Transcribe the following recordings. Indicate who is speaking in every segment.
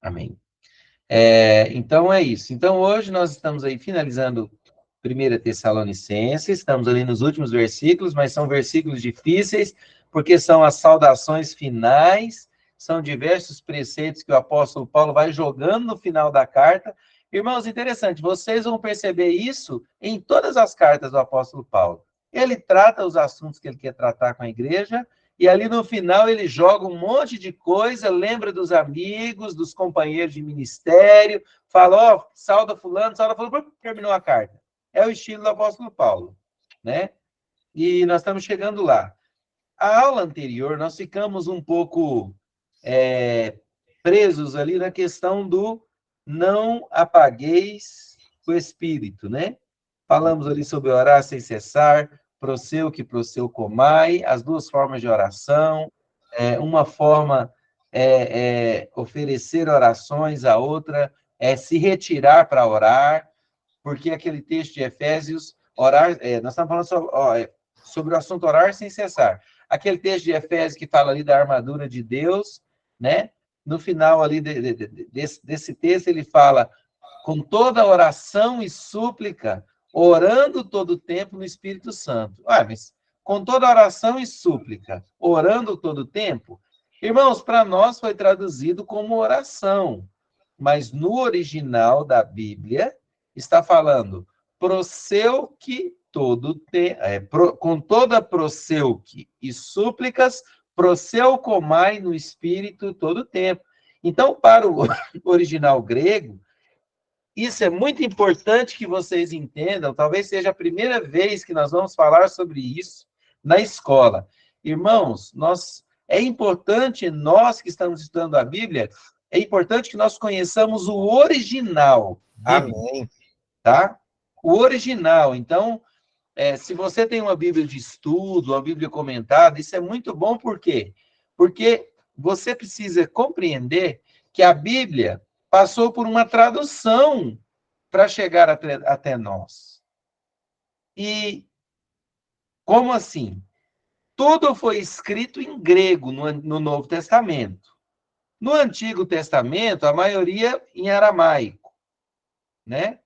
Speaker 1: Amém. Então é isso. Então hoje nós estamos aí finalizando 1 Tessalonicenses, estamos ali nos últimos versículos, mas são versículos difíceis, porque são as saudações finais, são diversos preceitos que o apóstolo Paulo vai jogando no final da carta. Irmãos, interessante, vocês vão perceber isso em todas as cartas do apóstolo Paulo. Ele trata os assuntos que ele quer tratar com a igreja, e ali no final ele joga um monte de coisa, lembra dos amigos, dos companheiros de ministério, fala, ó, sauda fulano, terminou a carta. É o estilo do apóstolo Paulo, né? E nós estamos chegando lá. A aula anterior, nós ficamos um pouco presos ali na questão do não apagueis o espírito, né? Falamos ali sobre orar sem cessar, proseuque, proseucomai, as duas formas de oração, uma forma oferecer orações, a outra é se retirar para orar, porque aquele texto de Efésios, orar, nós estamos falando sobre o assunto orar sem cessar. Aquele texto de Efésios que fala ali da armadura de Deus, né? No final ali desse texto ele fala com toda oração e súplica, orando todo o tempo no Espírito Santo. Mas com toda oração e súplica, orando todo o tempo, irmãos, para nós foi traduzido como oração, mas no original da Bíblia está falando proseuque com toda proseuque e súplicas, proseucomai no Espírito todo o tempo. Então, para o original grego, isso é muito importante que vocês entendam, talvez seja a primeira vez que nós vamos falar sobre isso na escola. Irmãos, é importante, nós que estamos estudando a Bíblia, é importante que nós conheçamos o original bíblico,
Speaker 2: Amém.
Speaker 1: tá? O original. Então, se você tem uma Bíblia de estudo, uma Bíblia comentada, isso é muito bom, por quê? Porque você precisa compreender que a Bíblia passou por uma tradução para chegar até nós. E como assim? Tudo foi escrito em grego no Novo Testamento. No Antigo Testamento, a maioria em aramaico, né?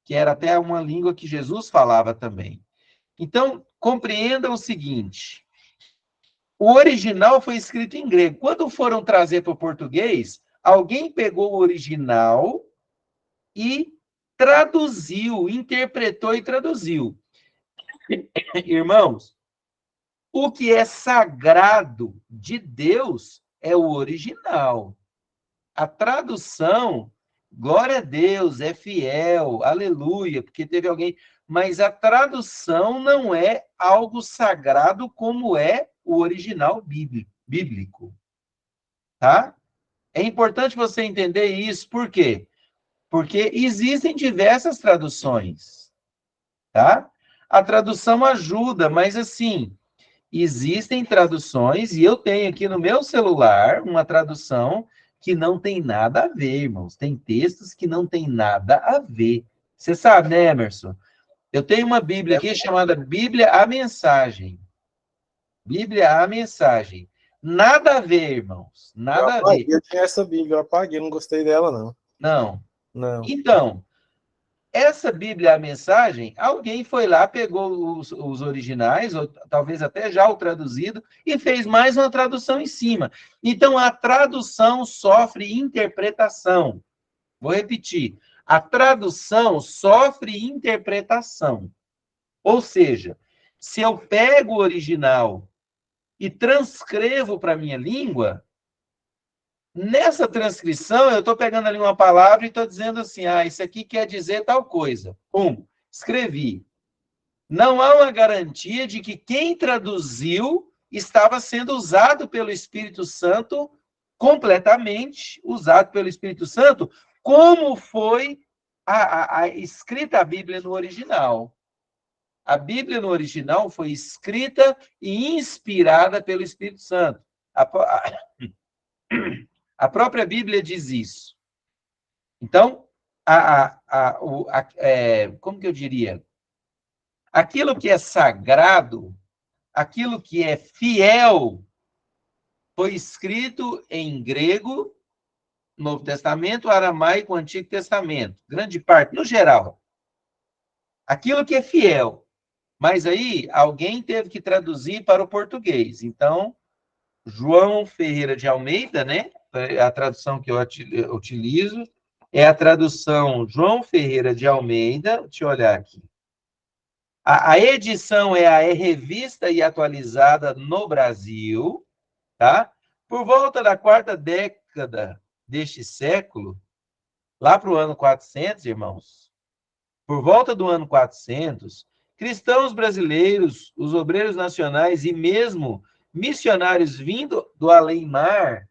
Speaker 1: Que era até uma língua que Jesus falava também. Então, compreendam o seguinte: o original foi escrito em grego. Quando foram trazer para o português, alguém pegou o original e traduziu, interpretou e traduziu. Irmãos, o que é sagrado de Deus é o original. A tradução, glória a Deus, é fiel, aleluia, porque teve alguém. Mas a tradução não é algo sagrado como é o original bíblico. Tá? É importante você entender isso, por quê? Porque existem diversas traduções, tá? A tradução ajuda, mas assim, existem traduções, e eu tenho aqui no meu celular uma tradução que não tem nada a ver, irmãos. Tem textos que não tem nada a ver. Você sabe, né, Emerson? Eu tenho uma Bíblia aqui chamada Bíblia a Mensagem. Bíblia a Mensagem. Nada a ver, irmãos.
Speaker 2: Eu
Speaker 1: Nada a ver.
Speaker 2: apaguei, eu tinha essa Bíblia, eu apaguei, não gostei dela, não.
Speaker 1: Não.
Speaker 2: Não.
Speaker 1: Então, essa Bíblia, a Mensagem, alguém foi lá, pegou os originais, ou talvez até já o traduzido, e fez mais uma tradução em cima. Então, a tradução sofre interpretação. Vou repetir. A tradução sofre interpretação. Ou seja, se eu pego o original e transcrevo para a minha língua, nessa transcrição, eu estou pegando ali uma palavra e estou dizendo assim, isso aqui quer dizer tal coisa. Escrevi. Não há uma garantia de que quem traduziu estava sendo usado pelo Espírito Santo, completamente usado pelo Espírito Santo, como foi a escrita a Bíblia no original. A Bíblia no original foi escrita e inspirada pelo Espírito Santo. A própria Bíblia diz isso. Então, como que eu diria? Aquilo que é sagrado, aquilo que é fiel, foi escrito em grego Novo Testamento, o aramaico, o Antigo Testamento. Grande parte, no geral. Aquilo que é fiel. Mas aí, alguém teve que traduzir para o português. Então, João Ferreira de Almeida, né? A tradução que eu utilizo é a tradução João Ferreira de Almeida. Deixa eu olhar aqui. A edição é a revista e atualizada no Brasil, tá? Por volta da quarta década deste século, lá para o ano 400, irmãos, por volta do ano 400, cristãos brasileiros, os obreiros nacionais e mesmo missionários vindo do além-mar.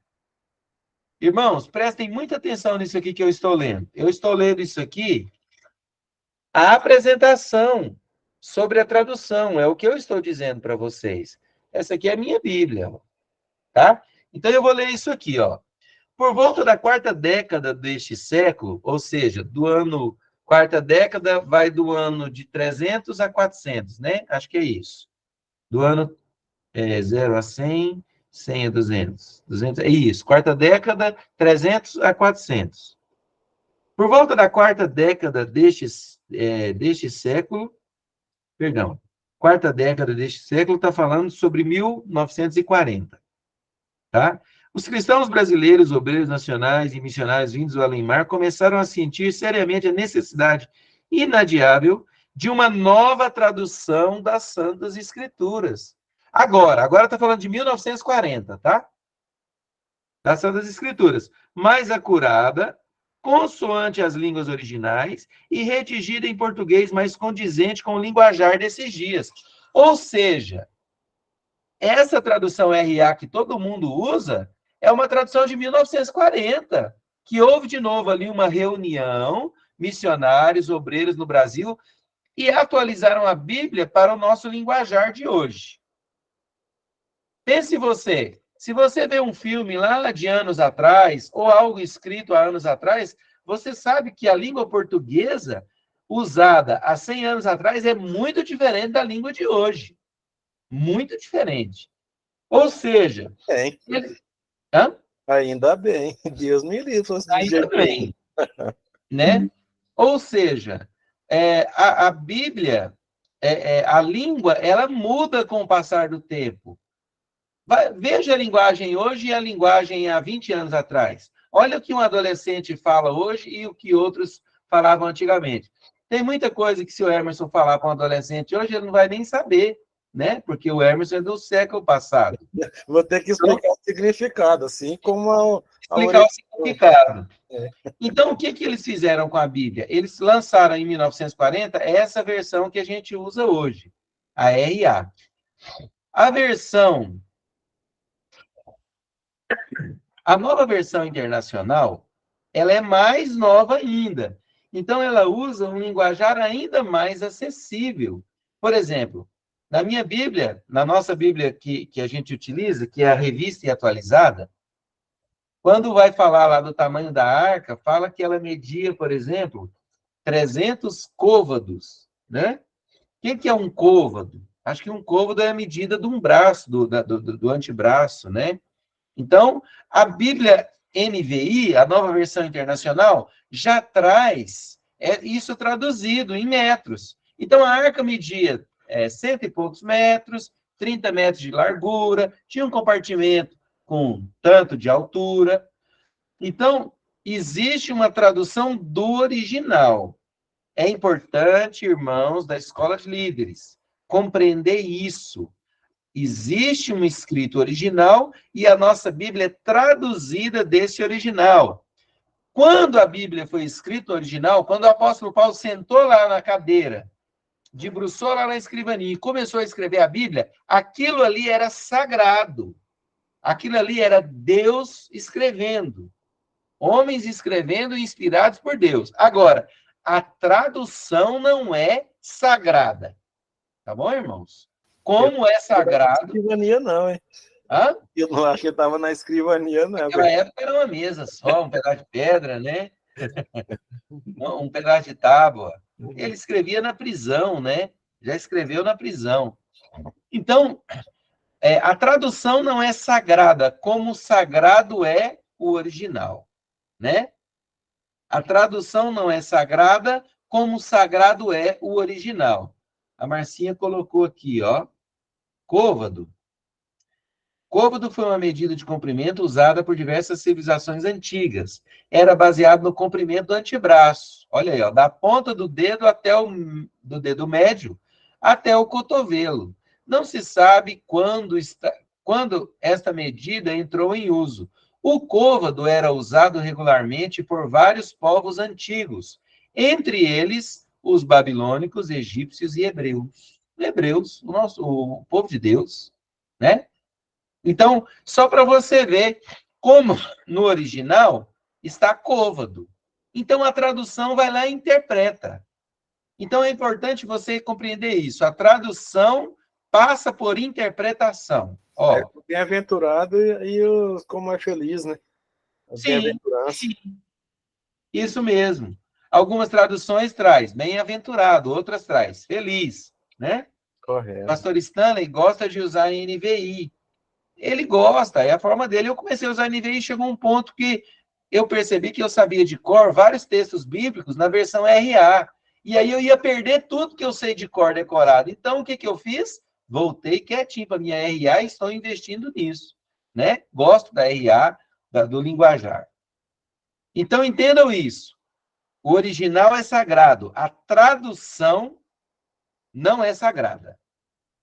Speaker 1: Irmãos, prestem muita atenção nisso aqui que eu estou lendo. Eu estou lendo isso aqui, a apresentação sobre a tradução, é o que eu estou dizendo para vocês. Essa aqui é a minha Bíblia, tá? Então eu vou ler isso aqui, ó. Por volta da quarta década deste século, ou seja, quarta década vai do ano de 300 a 400, né? Acho que é isso. Do ano 0 a 100, 100 a 200. 200 é isso. Quarta década, 300 a 400. Por volta da quarta década deste século, perdão, quarta década deste século está falando sobre 1940, tá? Os cristãos brasileiros, obreiros nacionais e missionários vindos do além-mar começaram a sentir seriamente a necessidade inadiável de uma nova tradução das Santas Escrituras. Agora está falando de 1940, tá? Das Santas Escrituras. Mais acurada, consoante as línguas originais e redigida em português mais condizente com o linguajar desses dias. Ou seja, essa tradução RA que todo mundo usa é uma tradução de 1940, que houve de novo ali uma reunião, missionários, obreiros no Brasil, e atualizaram a Bíblia para o nosso linguajar de hoje. Pense você, se você vê um filme lá de anos atrás, ou algo escrito há anos atrás, você sabe que a língua portuguesa usada há 100 anos atrás é muito diferente da língua de hoje. Muito diferente. Ou seja...
Speaker 2: Ainda bem. Deus me livre.
Speaker 1: Ainda bem. Né? Ou seja, a Bíblia, a língua, ela muda com o passar do tempo. Veja a linguagem hoje e a linguagem há 20 anos atrás. Olha o que um adolescente fala hoje e o que outros falavam antigamente. Tem muita coisa que se o Emerson falar para um adolescente hoje, ele não vai nem saber, né? Porque o Emerson é do século passado.
Speaker 2: Vou ter que explicar o significado, assim como
Speaker 1: explicar o significado. Então, o que eles fizeram com a Bíblia? Eles lançaram em 1940 essa versão que a gente usa hoje, a RA. A nova versão internacional, ela é mais nova ainda. Então, ela usa um linguajar ainda mais acessível. Por exemplo, na minha Bíblia, na nossa Bíblia que a gente utiliza, que é a revista e atualizada, quando vai falar lá do tamanho da arca, fala que ela media, por exemplo, 300 côvados, né? O que é um côvado? Acho que um côvado é a medida de um braço, do antebraço, né? Então, a Bíblia NVI, a nova versão internacional, já traz isso traduzido em metros. Então, a arca media 100 e poucos metros, 30 metros de largura, tinha um compartimento com tanto de altura. Então, existe uma tradução do original. É importante, irmãos da Escola de Líderes, compreender isso. Existe um escrito original e a nossa Bíblia é traduzida desse original. Quando a Bíblia foi escrita original, quando o apóstolo Paulo sentou lá na cadeira, debruçou lá na escrivaninha e começou a escrever a Bíblia, aquilo ali era sagrado. Aquilo ali era Deus escrevendo. Homens escrevendo inspirados por Deus. Agora, a tradução não é sagrada. Tá bom, irmãos? Como é sagrado...
Speaker 2: Não escrivania não, hein?
Speaker 1: Hã?
Speaker 2: Eu não acho que estava na escrivania, não.
Speaker 1: Naquela época era uma mesa só, um pedaço de pedra, né? Um pedaço de tábua. Ele escrevia na prisão, né? Já escreveu na prisão. Então, a tradução não é sagrada, como sagrado é o original. né? A tradução não é sagrada, como sagrado é o original. A Marcinha colocou aqui, ó, côvado. Côvado foi uma medida de comprimento usada por diversas civilizações antigas. Era baseado no comprimento do antebraço. Olha aí, ó, da ponta do dedo do dedo médio até o cotovelo. Não se sabe quando esta medida entrou em uso. O côvado era usado regularmente por vários povos antigos, entre eles os babilônicos, egípcios e hebreus. Hebreus, o povo de Deus, né? Então, só para você ver como no original está côvado. Então, a tradução vai lá e interpreta. Então, é importante você compreender isso. A tradução passa por interpretação. Ó,
Speaker 2: bem-aventurado e os como é feliz, né?
Speaker 1: Sim, isso mesmo. Algumas traduções traz bem-aventurado, outras traz feliz, né?
Speaker 2: Correto.
Speaker 1: Pastor Stanley gosta de usar NVI. Ele gosta, é a forma dele. Eu comecei a usar NVI e chegou um ponto que eu percebi que eu sabia de cor vários textos bíblicos na versão RA. E aí eu ia perder tudo que eu sei de cor decorado. Então, o que eu fiz? Voltei quietinho para minha RA e estou investindo nisso, né? Gosto da RA, do linguajar. Então, entendam isso. O original é sagrado. A tradução não é sagrada.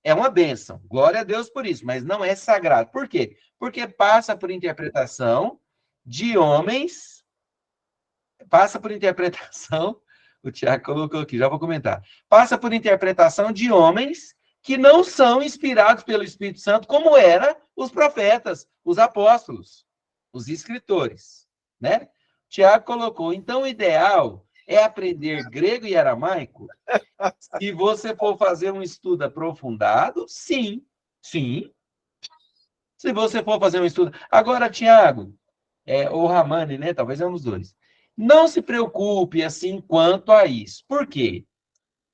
Speaker 1: É uma bênção. Glória a Deus por isso, mas não é sagrado. Por quê? Porque passa por interpretação de homens, passa por interpretação, o Tiago colocou aqui, já vou comentar. Passa por interpretação de homens que não são inspirados pelo Espírito Santo, como eram os profetas, os apóstolos, os escritores, né? Tiago colocou, então o ideal é aprender grego e aramaico. Se você for fazer um estudo aprofundado, sim, sim. Se você for fazer um estudo... Agora, Tiago, ou Ramani, né? Talvez é um dos dois. Não se preocupe assim quanto a isso. Por quê?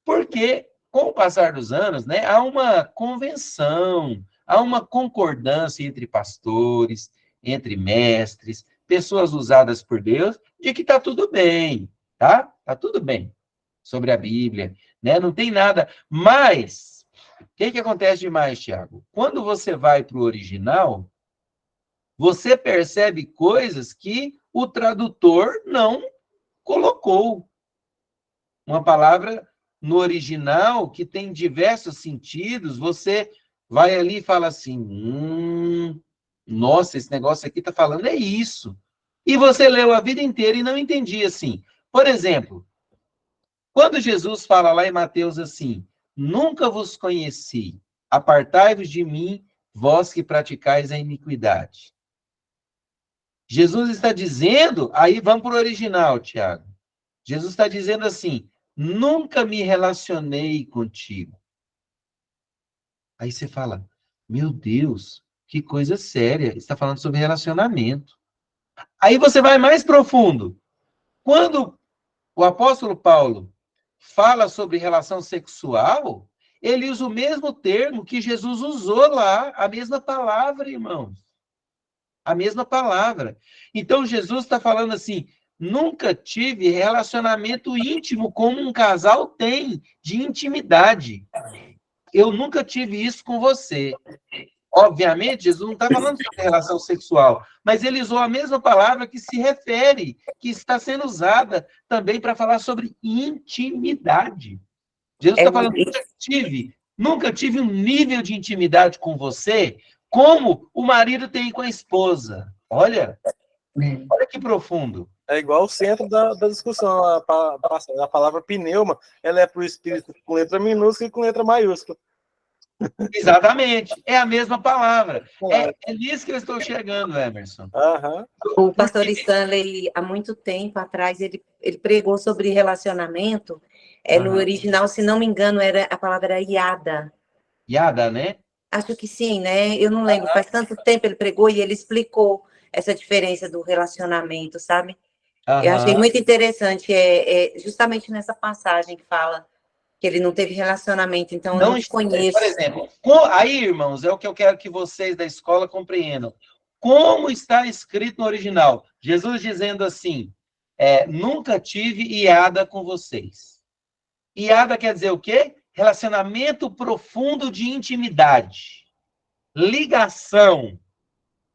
Speaker 1: Porque, com o passar dos anos, né, há uma convenção, há uma concordância entre pastores, entre mestres, pessoas usadas por Deus, de que está tudo bem, tá? Está tudo bem sobre a Bíblia, né? Não tem nada. Mas, o que acontece demais, Tiago? Quando você vai para o original, você percebe coisas que o tradutor não colocou. Uma palavra no original que tem diversos sentidos, você vai ali e fala assim, nossa, esse negócio aqui está falando é isso. E você leu a vida inteira e não entendia assim. Por exemplo, quando Jesus fala lá em Mateus assim, nunca vos conheci, apartai-vos de mim, vós que praticais a iniquidade. Jesus está dizendo, aí vamos para o original, Tiago. Jesus está dizendo assim, nunca me relacionei contigo. Aí você fala, meu Deus, que coisa séria, está falando sobre relacionamento. Aí você vai mais profundo. Quando o apóstolo Paulo fala sobre relação sexual, ele usa o mesmo termo que Jesus usou lá, a mesma palavra, irmãos. A mesma palavra. Então, Jesus está falando assim, nunca tive relacionamento íntimo como um casal tem, de intimidade. Eu nunca tive isso com você. Obviamente, Jesus não está falando sobre relação sexual, mas ele usou a mesma palavra que se refere, que está sendo usada também para falar sobre intimidade. Jesus está falando, nunca tive um nível de intimidade com você como o marido tem com a esposa. Olha que profundo.
Speaker 2: É igual o centro da discussão, a palavra pneuma, ela é para o espírito com letra minúscula e com letra maiúscula.
Speaker 1: Exatamente, é a mesma palavra. É nisso que eu estou chegando, Emerson.
Speaker 3: O pastor Stanley, há muito tempo atrás, ele pregou sobre relacionamento. No original, se não me engano, a palavra era iada.
Speaker 1: Iada, né?
Speaker 3: Acho que sim, né? Eu não lembro. Faz tanto tempo ele pregou e ele explicou essa diferença do relacionamento, sabe? Eu achei muito interessante. Justamente nessa passagem que fala que ele não teve relacionamento, então eu não te conheço.
Speaker 1: Por exemplo, aí, irmãos, é o que eu quero que vocês da escola compreendam. como está escrito no original. Jesus dizendo assim, nunca tive iada com vocês. Iada quer dizer o quê? Relacionamento profundo de intimidade. Ligação,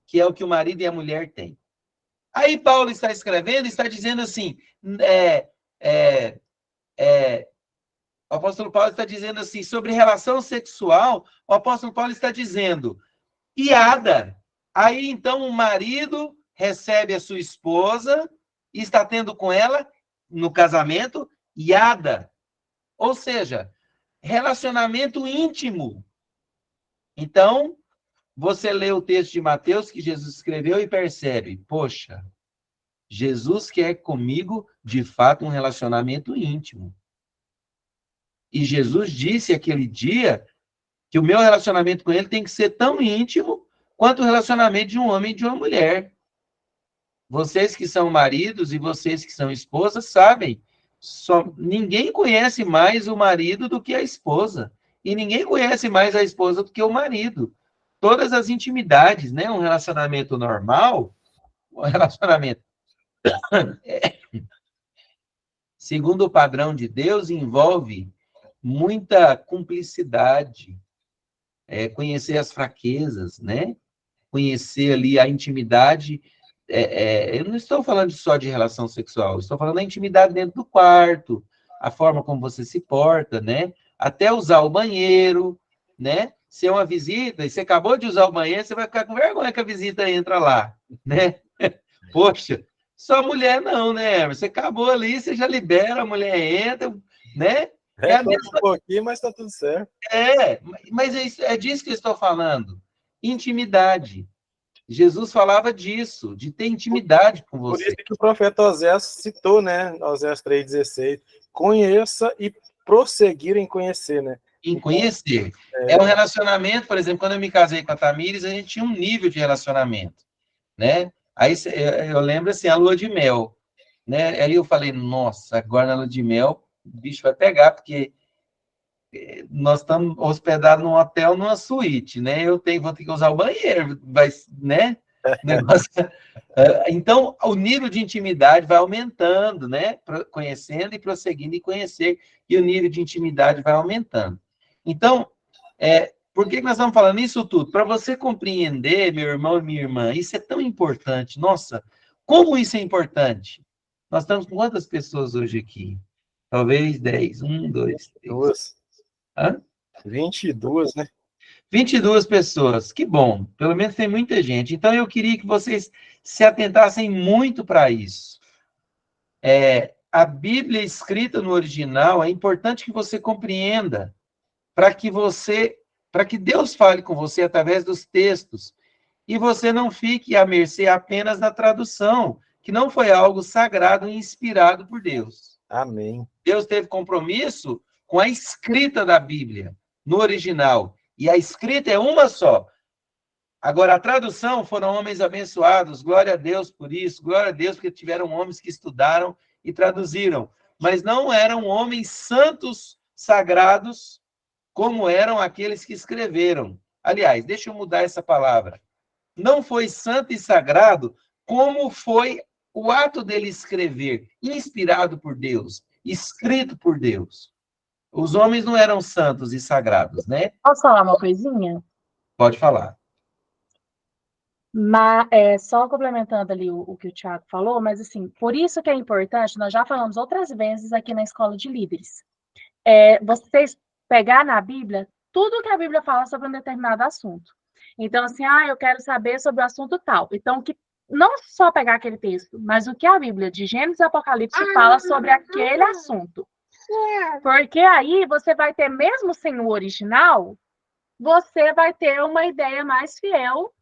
Speaker 1: que é o que o marido e a mulher têm. Aí Paulo está escrevendo, está dizendo assim, o apóstolo Paulo está dizendo assim, sobre relação sexual, o apóstolo Paulo está dizendo, iada. Aí, então, o marido recebe a sua esposa e está tendo com ela, no casamento, iada. Ou seja, relacionamento íntimo. Então, você lê o texto de Mateus que Jesus escreveu e percebe, poxa, Jesus quer comigo, de fato, um relacionamento íntimo. E Jesus disse aquele dia que o meu relacionamento com ele tem que ser tão íntimo quanto o relacionamento de um homem e de uma mulher. Vocês que são maridos e vocês que são esposas sabem, ninguém conhece mais o marido do que a esposa. E ninguém conhece mais a esposa do que o marido. Todas as intimidades, né? Um relacionamento normal, um relacionamento segundo o padrão de Deus, envolve muita cumplicidade, conhecer as fraquezas, né? Conhecer ali a intimidade. Eu não estou falando só de relação sexual, estou falando da intimidade dentro do quarto, a forma como você se porta, né? Até usar o banheiro, né? Se é uma visita e você acabou de usar o banheiro, você vai ficar com vergonha que a visita entra lá, né? Poxa, só mulher não, né? Você acabou ali, você já libera, a mulher entra, né?
Speaker 2: É a mesma... um pouquinho, mas tá tudo certo.
Speaker 1: Mas é disso que eu estou falando. Intimidade. Jesus falava disso, de ter intimidade com você.
Speaker 2: Por isso que o profeta Oséias citou, né? Oséias 3,16. Conheça e prosseguir em conhecer, né?
Speaker 1: Em conhecer. É um relacionamento, por exemplo, quando eu me casei com a Tamires, a gente tinha um nível de relacionamento, né? Aí eu lembro assim, a lua de mel, né? Aí eu falei, nossa, agora na lua de mel, o bicho vai pegar, porque nós estamos hospedados num hotel, numa suíte, né? Vou ter que usar o banheiro, né? Negócio... Então, o nível de intimidade vai aumentando, né? Conhecendo e prosseguindo e conhecer, e o nível de intimidade vai aumentando. Então, por que nós estamos falando isso tudo? Para você compreender, meu irmão e minha irmã, isso é tão importante. Nossa, como isso é importante? Nós estamos com quantas pessoas hoje aqui? Talvez 10. 1, 2, 3.
Speaker 2: 2.
Speaker 1: Hã?
Speaker 2: 22, né?
Speaker 1: 22 pessoas. Que bom. Pelo menos tem muita gente. Então, eu queria que vocês se atentassem muito para isso. A Bíblia escrita no original, é importante que você compreenda para que Deus fale com você através dos textos, e você não fique à mercê apenas da tradução, que não foi algo sagrado e inspirado por Deus.
Speaker 2: Amém.
Speaker 1: Deus teve compromisso com a escrita da Bíblia, no original, e a escrita é uma só. Agora, a tradução foram homens abençoados, glória a Deus por isso, glória a Deus porque tiveram homens que estudaram e traduziram, mas não eram homens santos, sagrados, como eram aqueles que escreveram. Aliás, deixa eu mudar essa palavra. Não foi santo e sagrado como foi o ato dele escrever, inspirado por Deus, escrito por Deus. Os homens não eram santos e sagrados, né?
Speaker 4: Posso falar uma coisinha?
Speaker 1: Pode falar.
Speaker 4: Só complementando ali o que o Thiago falou, mas assim, por isso que é importante, nós já falamos outras vezes aqui na Escola de Líderes, vocês pegar na Bíblia tudo que a Bíblia fala sobre um determinado assunto. Então, assim, eu quero saber sobre o assunto tal. Então, que não só pegar aquele texto, mas o que a Bíblia de Gênesis e Apocalipse fala sobre aquele assunto. Porque aí você vai ter, mesmo sem o original, você vai ter uma ideia mais fiel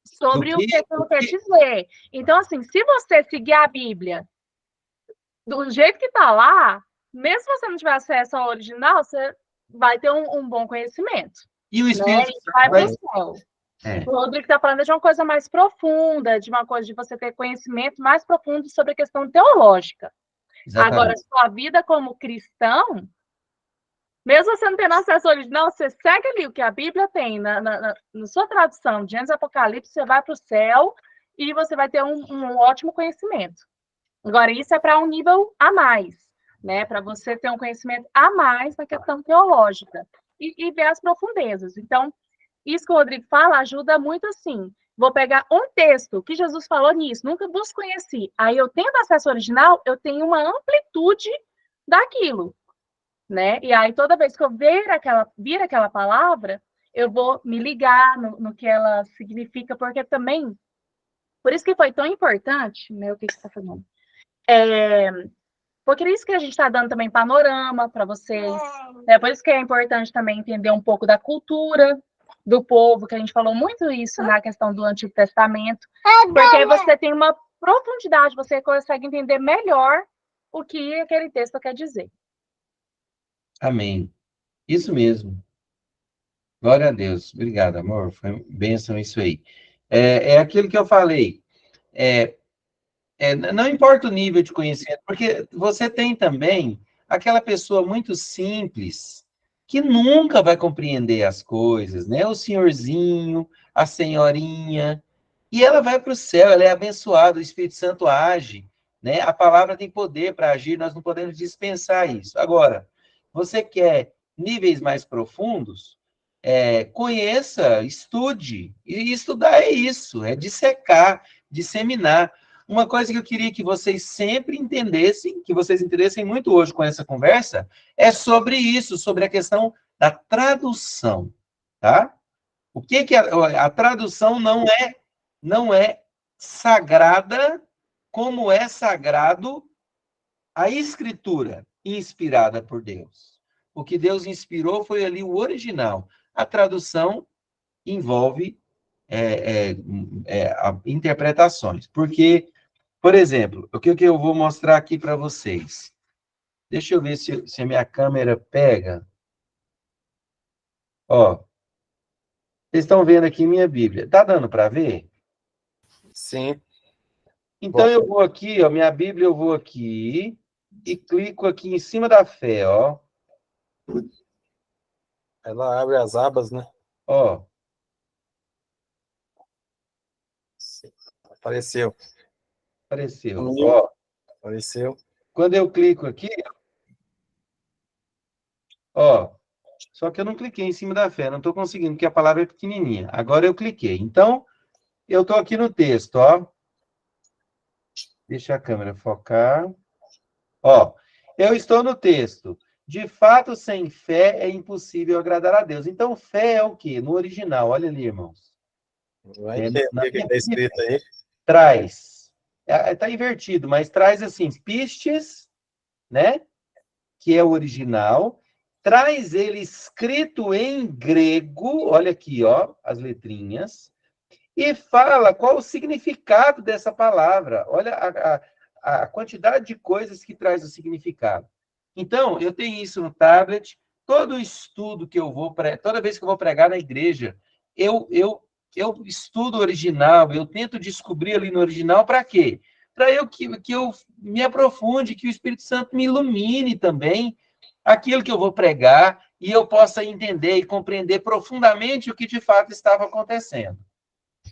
Speaker 4: sobre o que eu quero dizer. Então, assim, se você seguir a Bíblia do jeito que está lá, mesmo se você não tiver acesso ao original, você vai ter um bom conhecimento.
Speaker 1: E o Espírito
Speaker 4: Santo vai para o céu. O Rodrigo está falando de uma coisa mais profunda, de uma coisa de você ter conhecimento mais profundo sobre a questão teológica. Exatamente. Agora, sua vida como cristão, Mesmo você não tendo acesso ao original, você segue ali o que a Bíblia tem na sua tradução de Gênesis e Apocalipse, você vai para o céu e você vai ter um ótimo conhecimento. Agora, isso é para um nível a mais, né? Para você ter um conhecimento a mais na questão teológica e ver as profundezas. Então, isso que o Rodrigo fala ajuda muito assim. Vou pegar um texto que Jesus falou nisso, nunca vos conheci. Aí eu tendo acesso ao original, eu tenho uma amplitude daquilo, né? E aí toda vez que eu vir aquela palavra, eu vou me ligar no que ela significa, porque também, por isso que foi tão importante, né? O que você está falando? Porque é isso que a gente está dando também panorama para vocês. Por isso que é importante também entender um pouco da cultura do povo, que a gente falou muito isso na questão do Antigo Testamento, porque aí você tem uma profundidade, você consegue entender melhor o que aquele texto quer dizer.
Speaker 1: Amém. Isso mesmo. Glória a Deus. Obrigado, amor. Foi bênção isso aí. É aquilo que eu falei. Não importa o nível de conhecimento, porque você tem também aquela pessoa muito simples que nunca vai compreender as coisas, né? O senhorzinho, a senhorinha, e ela vai para o céu, ela é abençoada, o Espírito Santo age, né? A palavra tem poder para agir, nós não podemos dispensar isso. Agora, você quer níveis mais profundos? Conheça, estude. E estudar é isso, é dissecar, disseminar. Uma coisa que eu queria que vocês sempre entendessem, que vocês entendessem muito hoje com essa conversa, é sobre isso, sobre a questão da tradução, tá? O que a tradução não é sagrada como é sagrado a escritura inspirada por Deus. O que Deus inspirou foi ali o original. A tradução envolve interpretações. Porque, por exemplo, o que eu vou mostrar aqui para vocês? Deixa eu ver se a minha câmera pega. Ó, vocês estão vendo aqui minha Bíblia. Tá dando para ver?
Speaker 2: Sim.
Speaker 1: Então, eu vou aqui, ó, minha Bíblia, eu vou aqui e clico aqui em cima da fé, ó.
Speaker 2: Ela abre as abas, né?
Speaker 1: Ó.
Speaker 2: Apareceu.
Speaker 1: Apareceu, ó.
Speaker 2: Apareceu.
Speaker 1: Quando eu clico aqui, ó, só que eu não cliquei em cima da fé, não estou conseguindo, porque a palavra é pequenininha. Agora eu cliquei. Então, eu estou aqui no texto, ó. Deixa a câmera focar. Ó, eu estou no texto. De fato, sem fé é impossível agradar a Deus. Então, fé é o quê? No original, olha ali, irmãos.
Speaker 2: Vai entender o que está escrito aí.
Speaker 1: Traz. Está invertido, mas traz assim, pistes, né? Que é o original. Traz ele escrito em grego, olha aqui, ó, as letrinhas, e fala qual o significado dessa palavra. Olha a quantidade de coisas que traz o significado. Então, eu tenho isso no tablet, todo estudo que eu vou, toda vez que eu vou pregar na igreja, eu estudo o original, eu tento descobrir ali no original para quê? Para que eu me aprofunde, que o Espírito Santo me ilumine também, aquilo que eu vou pregar e eu possa entender e compreender profundamente o que de fato estava acontecendo.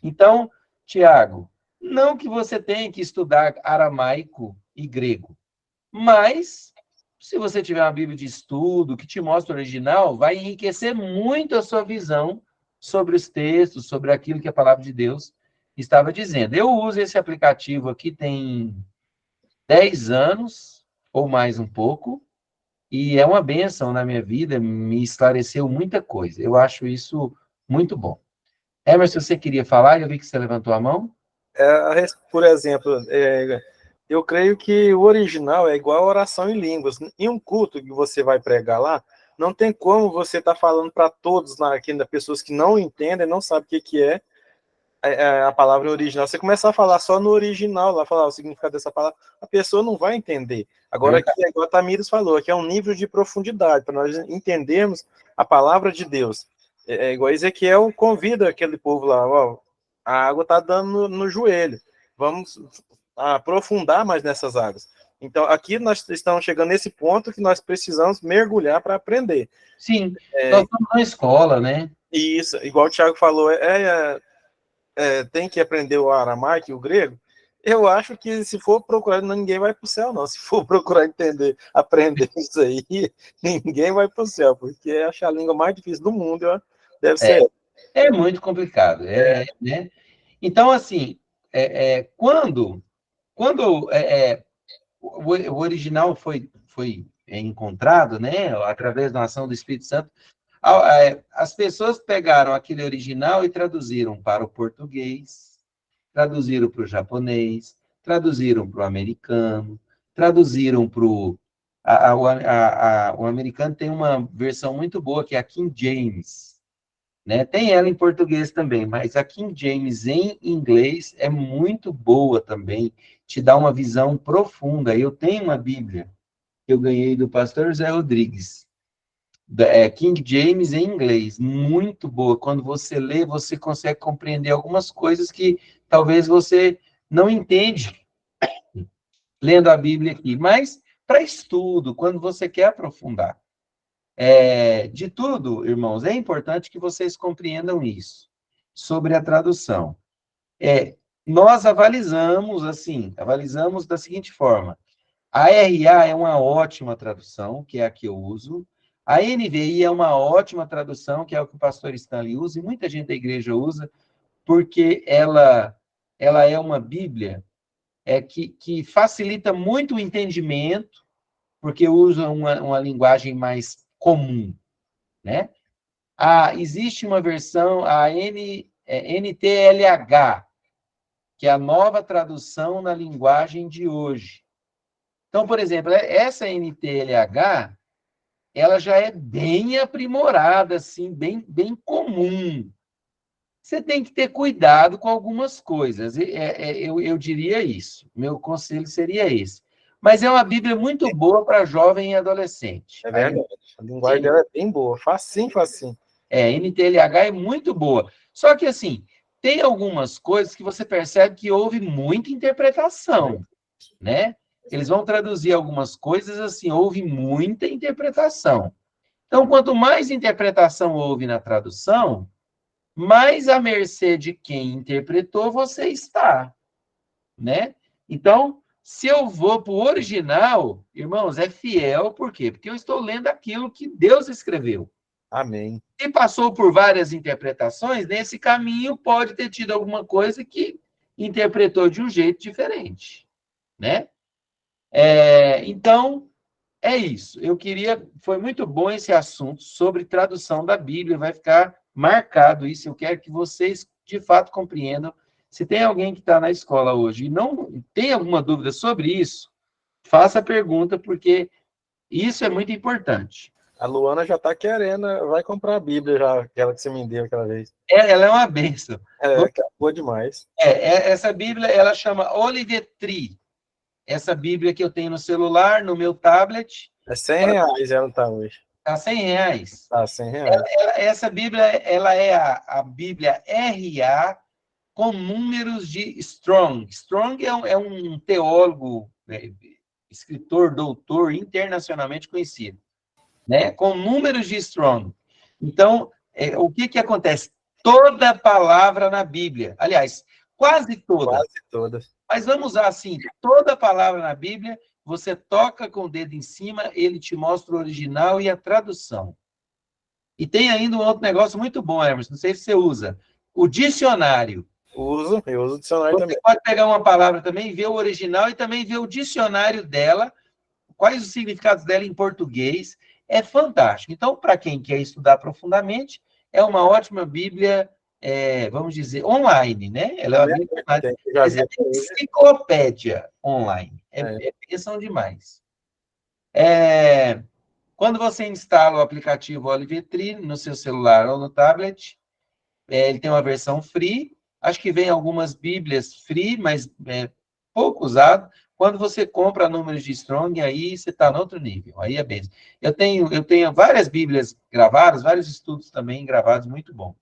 Speaker 1: Então, Tiago, não que você tenha que estudar aramaico e grego, mas se você tiver uma Bíblia de estudo que te mostra o original, vai enriquecer muito a sua visão sobre os textos, sobre aquilo que a palavra de Deus estava dizendo. Eu uso esse aplicativo aqui tem 10 anos, ou mais um pouco, e é uma bênção na minha vida, me esclareceu muita coisa. Eu acho isso muito bom. Emerson, você queria falar? Eu vi que você levantou a mão.
Speaker 2: Por exemplo, eu creio que o original é igual a oração em línguas. Em um culto que você vai pregar lá, não tem como você estar falando para todos lá, pessoas que não entendem, não sabem o que é a palavra original. Você começar a falar só no original, lá falar o significado dessa palavra, a pessoa não vai entender. Agora, aqui, igual a Tamires falou, aqui é um nível de profundidade, para nós entendermos a palavra de Deus. Igual Ezequiel convida aquele povo lá, ó, a água está dando no joelho, vamos aprofundar mais nessas águas. Então, aqui nós estamos chegando nesse ponto que nós precisamos mergulhar para aprender.
Speaker 1: Sim, nós estamos na escola, né?
Speaker 2: Isso, igual o Thiago falou, tem que aprender o aramaico e o grego. Eu acho que se for procurar, ninguém vai para o céu, não. Se for procurar aprender isso aí, ninguém vai para o céu, porque acho a língua mais difícil do mundo, deve ser.
Speaker 1: É muito complicado, né? Então, assim, quando o original foi encontrado, né, através da ação do Espírito Santo, as pessoas pegaram aquele original e traduziram para o português, traduziram para o japonês, traduziram para o americano, traduziram para o... O americano tem uma versão muito boa, que é a King James, né? Tem ela em português também, mas a King James em inglês é muito boa também, te dá uma visão profunda. Eu tenho uma Bíblia que eu ganhei do pastor Zé Rodrigues, King James em inglês, muito boa. Quando você lê, você consegue compreender algumas coisas que talvez você não entende lendo a Bíblia aqui, mas para estudo, quando você quer aprofundar. De tudo, irmãos, é importante que vocês compreendam isso, sobre a tradução. Nós avalizamos da seguinte forma: a RA é uma ótima tradução, que é a que eu uso. A NVI é uma ótima tradução, que é o que o pastor Stanley usa, e muita gente da igreja usa, porque ela é uma Bíblia que facilita muito o entendimento, porque usa uma linguagem mais comum, né? Existe uma versão, a NTLH, que é a nova tradução na linguagem de hoje. Então, por exemplo, essa NTLH, ela já é bem aprimorada, assim, bem comum. Você tem que ter cuidado com algumas coisas. Eu diria isso. Meu conselho seria esse. Mas é uma Bíblia muito boa para jovem e adolescente.
Speaker 2: É verdade. A linguagem dela é bem boa. Facinho.
Speaker 1: NTLH é muito boa. Só que, assim, tem algumas coisas que você percebe que houve muita interpretação, né? Eles vão traduzir algumas coisas assim, houve muita interpretação. Então, quanto mais interpretação houve na tradução, mais à mercê de quem interpretou você está, né? Então, se eu vou para o original, irmãos, é fiel, por quê? Porque eu estou lendo aquilo que Deus escreveu.
Speaker 2: Amém.
Speaker 1: Se passou por várias interpretações, nesse caminho pode ter tido alguma coisa que interpretou de um jeito diferente, né? Então, é isso. Foi muito bom esse assunto sobre tradução da Bíblia, vai ficar marcado isso. Eu quero que vocês, de fato, compreendam. Se tem alguém que está na escola hoje e não tem alguma dúvida sobre isso, faça a pergunta, porque isso é muito importante.
Speaker 2: A Luana já está querendo, vai comprar a Bíblia, já, aquela que você me deu aquela vez.
Speaker 1: Ela é uma bênção.
Speaker 2: Boa demais.
Speaker 1: Essa Bíblia, ela chama Olivetri. Essa Bíblia que eu tenho no celular, no meu tablet.
Speaker 2: É R$100 ela está hoje.
Speaker 1: Está R$100.
Speaker 2: Está R$100.
Speaker 1: Essa Bíblia, ela é a Bíblia RA com números de Strong. Strong é um teólogo, escritor, doutor, internacionalmente conhecido, né? Com números de Strong. Então, o que acontece? Toda palavra na Bíblia, aliás, quase toda. Mas vamos usar assim, toda palavra na Bíblia, você toca com o dedo em cima, ele te mostra o original e a tradução. E tem ainda um outro negócio muito bom, Emerson, não sei se você usa, o dicionário.
Speaker 2: Eu uso o dicionário também.
Speaker 1: Você pode pegar uma palavra também, ver o original e também ver o dicionário dela, quais os significados dela em português. É fantástico. Então, para quem quer estudar profundamente, é uma ótima Bíblia, vamos dizer, online, né? Ela é uma Bíblia online, mas é enciclopédia online. É bênção demais. Quando você instala o aplicativo Olivetri no seu celular ou no tablet, ele tem uma versão free. Acho que vem algumas Bíblias free, mas pouco usado. Quando você compra números de Strong, aí você está no outro nível. Aí é bem. Eu tenho várias Bíblias gravadas, vários estudos também gravados, muito bons.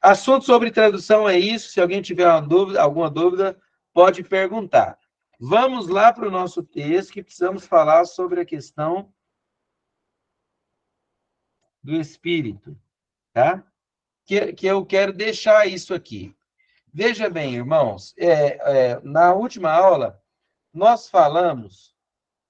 Speaker 1: Assunto sobre tradução é isso. Se alguém tiver alguma dúvida, pode perguntar. Vamos lá para o nosso texto, que precisamos falar sobre a questão do Espírito, tá? Que eu quero deixar isso aqui. Veja bem, irmãos, na última aula, nós falamos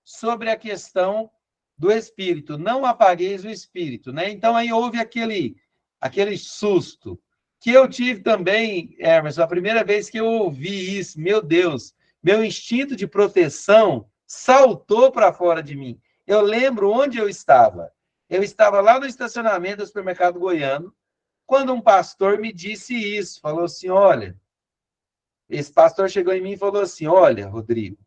Speaker 1: sobre a questão do Espírito. Não apagueis o Espírito, né? Então, aí houve aquele susto, que eu tive também, Emerson, a primeira vez que eu ouvi isso, meu Deus, meu instinto de proteção saltou para fora de mim. Eu lembro onde eu estava. Eu estava lá no estacionamento do supermercado Goiano, quando um pastor me disse isso, falou assim, olha, esse pastor chegou em mim e falou assim, olha, Rodrigo,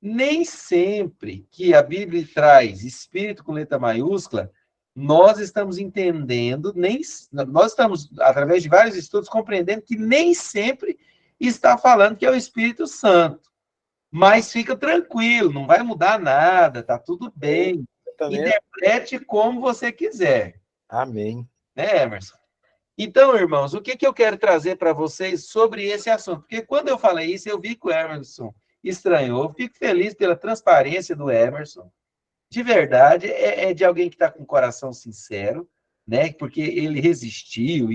Speaker 1: nem sempre que a Bíblia traz Espírito com letra maiúscula, nós estamos entendendo, nós estamos, através de vários estudos, compreendendo que nem sempre está falando que é o Espírito Santo. Mas fica tranquilo, não vai mudar nada, tá tudo bem. Interprete como você quiser.
Speaker 2: Amém.
Speaker 1: Né, Emerson? Então, irmãos, o que eu quero trazer para vocês sobre esse assunto? Porque quando eu falei isso, eu vi que o Emerson estranhou. Eu fico feliz pela transparência do Emerson. De verdade, é de alguém que está com o coração sincero, né? Porque ele resistiu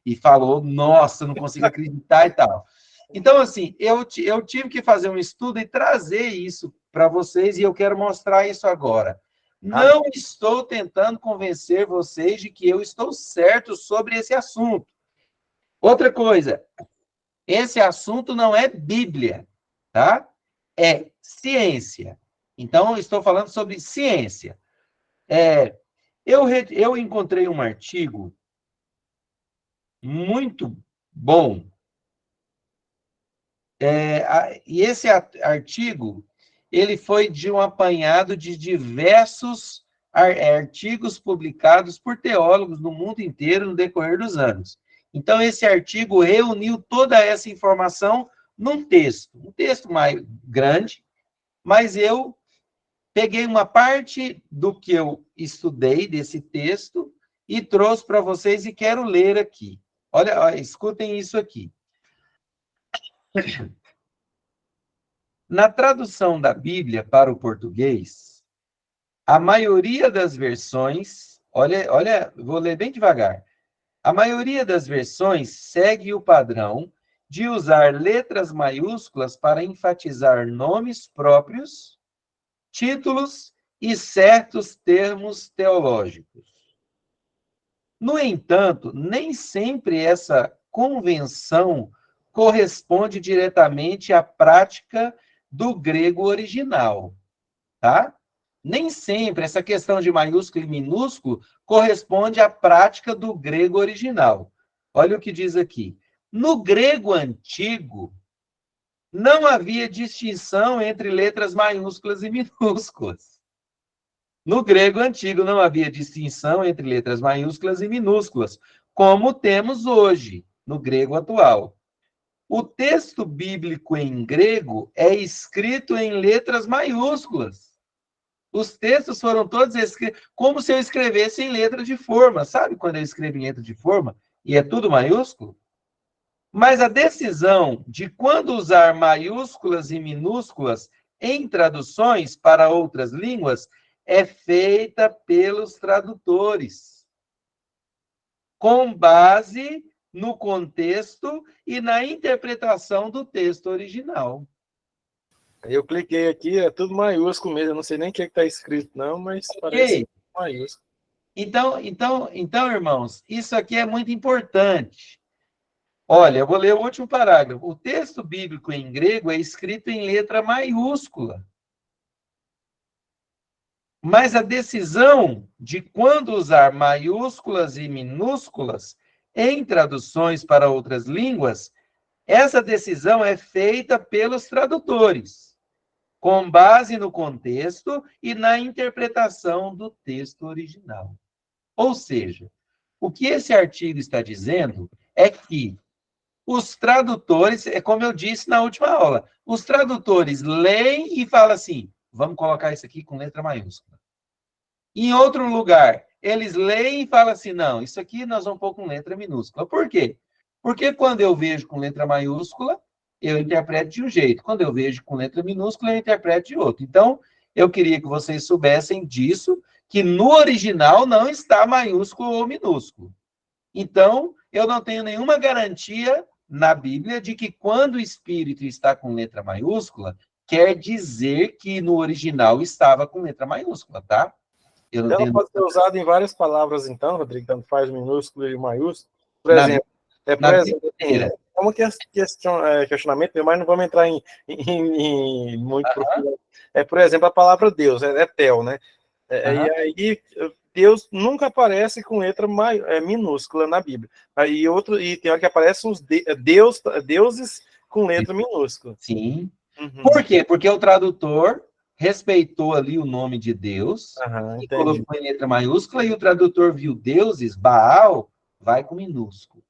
Speaker 1: e falou, nossa, não consigo acreditar e tal. Então, assim, eu tive que fazer um estudo e trazer isso para vocês, e eu quero mostrar isso agora. Não estou tentando convencer vocês de que eu estou certo sobre esse assunto. Outra coisa, esse assunto não é Bíblia, tá? É ciência. Então, eu estou falando sobre ciência. Eu encontrei um artigo muito bom. E esse artigo, ele foi de um apanhado de diversos artigos publicados por teólogos no mundo inteiro no decorrer dos anos. Então, esse artigo reuniu toda essa informação num texto, um texto mais grande, mas eu peguei uma parte do que eu estudei desse texto e trouxe para vocês e quero ler aqui. Olha, escutem isso aqui. Na tradução da Bíblia para o português, a maioria das versões, olha, vou ler bem devagar. A maioria das versões segue o padrão de usar letras maiúsculas para enfatizar nomes próprios, títulos e certos termos teológicos. No entanto, nem sempre essa convenção corresponde diretamente à prática do grego original, tá? Nem sempre essa questão de maiúsculo e minúsculo corresponde à prática do grego original. Olha o que diz aqui. No grego antigo, não havia distinção entre letras maiúsculas e minúsculas. No grego antigo não havia distinção entre letras maiúsculas e minúsculas, como temos hoje, no grego atual. O texto bíblico em grego é escrito em letras maiúsculas. Os textos foram todos escritos como se eu escrevesse em letra de forma. Sabe quando eu escrevo em letra de forma e é tudo maiúsculo? Mas a decisão de quando usar maiúsculas e minúsculas em traduções para outras línguas é feita pelos tradutores, com base no contexto e na interpretação do texto original.
Speaker 2: Eu cliquei aqui, é tudo maiúsculo mesmo, eu não sei nem o que está escrito, não, mas parece maiúsculo.
Speaker 1: Então, irmãos, isso aqui é muito importante. Olha, eu vou ler o último parágrafo. O texto bíblico em grego é escrito em letra maiúscula. Mas a decisão de quando usar maiúsculas e minúsculas em traduções para outras línguas, essa decisão é feita pelos tradutores, com base no contexto e na interpretação do texto original. Ou seja, o que esse artigo está dizendo é que os tradutores, é como eu disse na última aula, os tradutores leem e falam assim, vamos colocar isso aqui com letra maiúscula. Em outro lugar, eles leem e falam assim, não, isso aqui nós vamos pôr com letra minúscula. Por quê? Porque quando eu vejo com letra maiúscula, eu interpreto de um jeito. Quando eu vejo com letra minúscula, eu interpreto de outro. Então, eu queria que vocês soubessem disso, que no original não está maiúsculo ou minúsculo. Então, eu não tenho nenhuma garantia na Bíblia de que quando o Espírito está com letra maiúscula, quer dizer que no original estava com letra maiúscula, tá? Eu não
Speaker 2: Ela
Speaker 1: tenho...
Speaker 2: pode ser usada em várias palavras, então, Rodrigo, tanto faz minúsculo e maiúsculo. Por
Speaker 1: Na
Speaker 2: exemplo,
Speaker 1: na Bíblia inteira.
Speaker 2: é uma questionamento, mas não vamos entrar em muito profundo. Por exemplo, a palavra Deus, é tel, né? E aí, Deus nunca aparece com letra minúscula na Bíblia. E tem hora que aparecem os deuses com letra minúscula.
Speaker 1: Sim. Por quê? Porque o tradutor respeitou ali o nome de Deus e colocou em letra maiúscula, e o tradutor viu deuses, Baal, vai com minúsculo.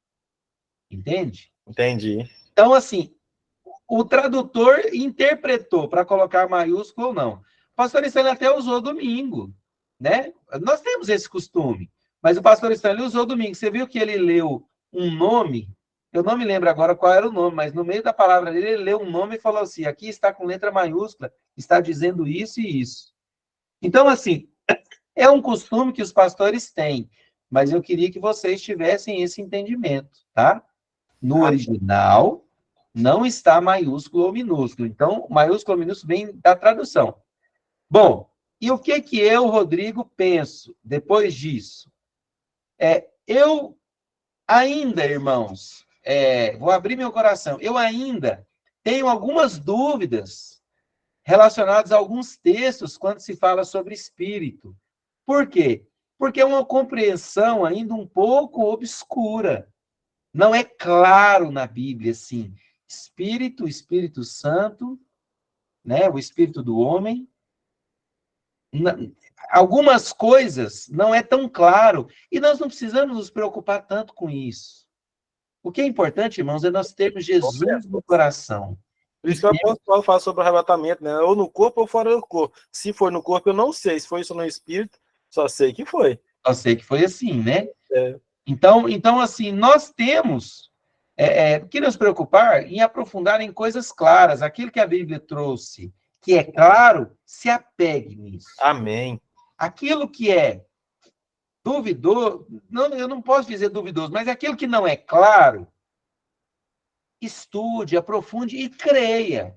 Speaker 1: Entende?
Speaker 2: Entendi.
Speaker 1: Então, assim, o tradutor interpretou para colocar maiúsculo ou não. O pastor Stanley até usou domingo, né? Nós temos esse costume, mas o pastor Stanley usou domingo. Você viu que ele leu um nome? Eu não me lembro agora qual era o nome, mas no meio da palavra dele, ele leu um nome e falou assim, aqui está com letra maiúscula, está dizendo isso e isso. Então, assim, é um costume que os pastores têm, mas eu queria que vocês tivessem esse entendimento, tá? No original, não está maiúsculo ou minúsculo. Então, maiúsculo ou minúsculo vem da tradução. Bom, e o que eu, Rodrigo, penso depois disso? Eu ainda, irmãos, vou abrir meu coração, eu ainda tenho algumas dúvidas relacionadas a alguns textos quando se fala sobre espírito. Por quê? Porque é uma compreensão ainda um pouco obscura. Não é claro na Bíblia, assim, Espírito, Espírito Santo, né, o Espírito do homem. Algumas coisas não é tão claro, e nós não precisamos nos preocupar tanto com isso. O que é importante, irmãos, é nós termos Jesus no coração.
Speaker 2: Por isso que o apóstolo Paulo fala sobre o arrebatamento, né? Ou no corpo ou fora do corpo. Se foi no corpo, eu não sei. Se foi isso no espírito, só sei que foi.
Speaker 1: Só sei que foi assim, né? Então, assim, nós temos que nos preocupar em aprofundar em coisas claras. Aquilo que a Bíblia trouxe, que é claro, se apegue nisso.
Speaker 2: Amém.
Speaker 1: Aquilo que é duvidoso, eu não posso dizer duvidoso, mas aquilo que não é claro, estude, aprofunde e creia.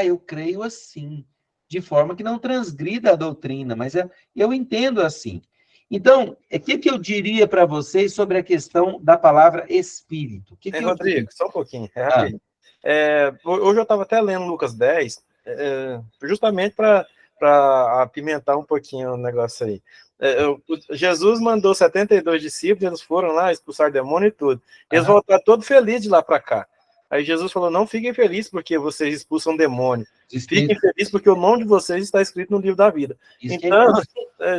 Speaker 1: Eu creio assim, de forma que não transgrida a doutrina, mas eu entendo assim. Então, o que eu diria para vocês sobre a questão da palavra espírito?
Speaker 2: Rodrigo, só um pouquinho, rapidinho. Hoje eu estava até lendo Lucas 10, justamente para apimentar um pouquinho o negócio aí. Jesus mandou 72 discípulos, eles foram lá expulsar demônio e tudo. Eles voltaram todos felizes de lá para cá. Aí Jesus falou, não fiquem felizes porque vocês expulsam demônio. Fiquem felizes porque o nome de vocês está escrito no livro da vida. Então,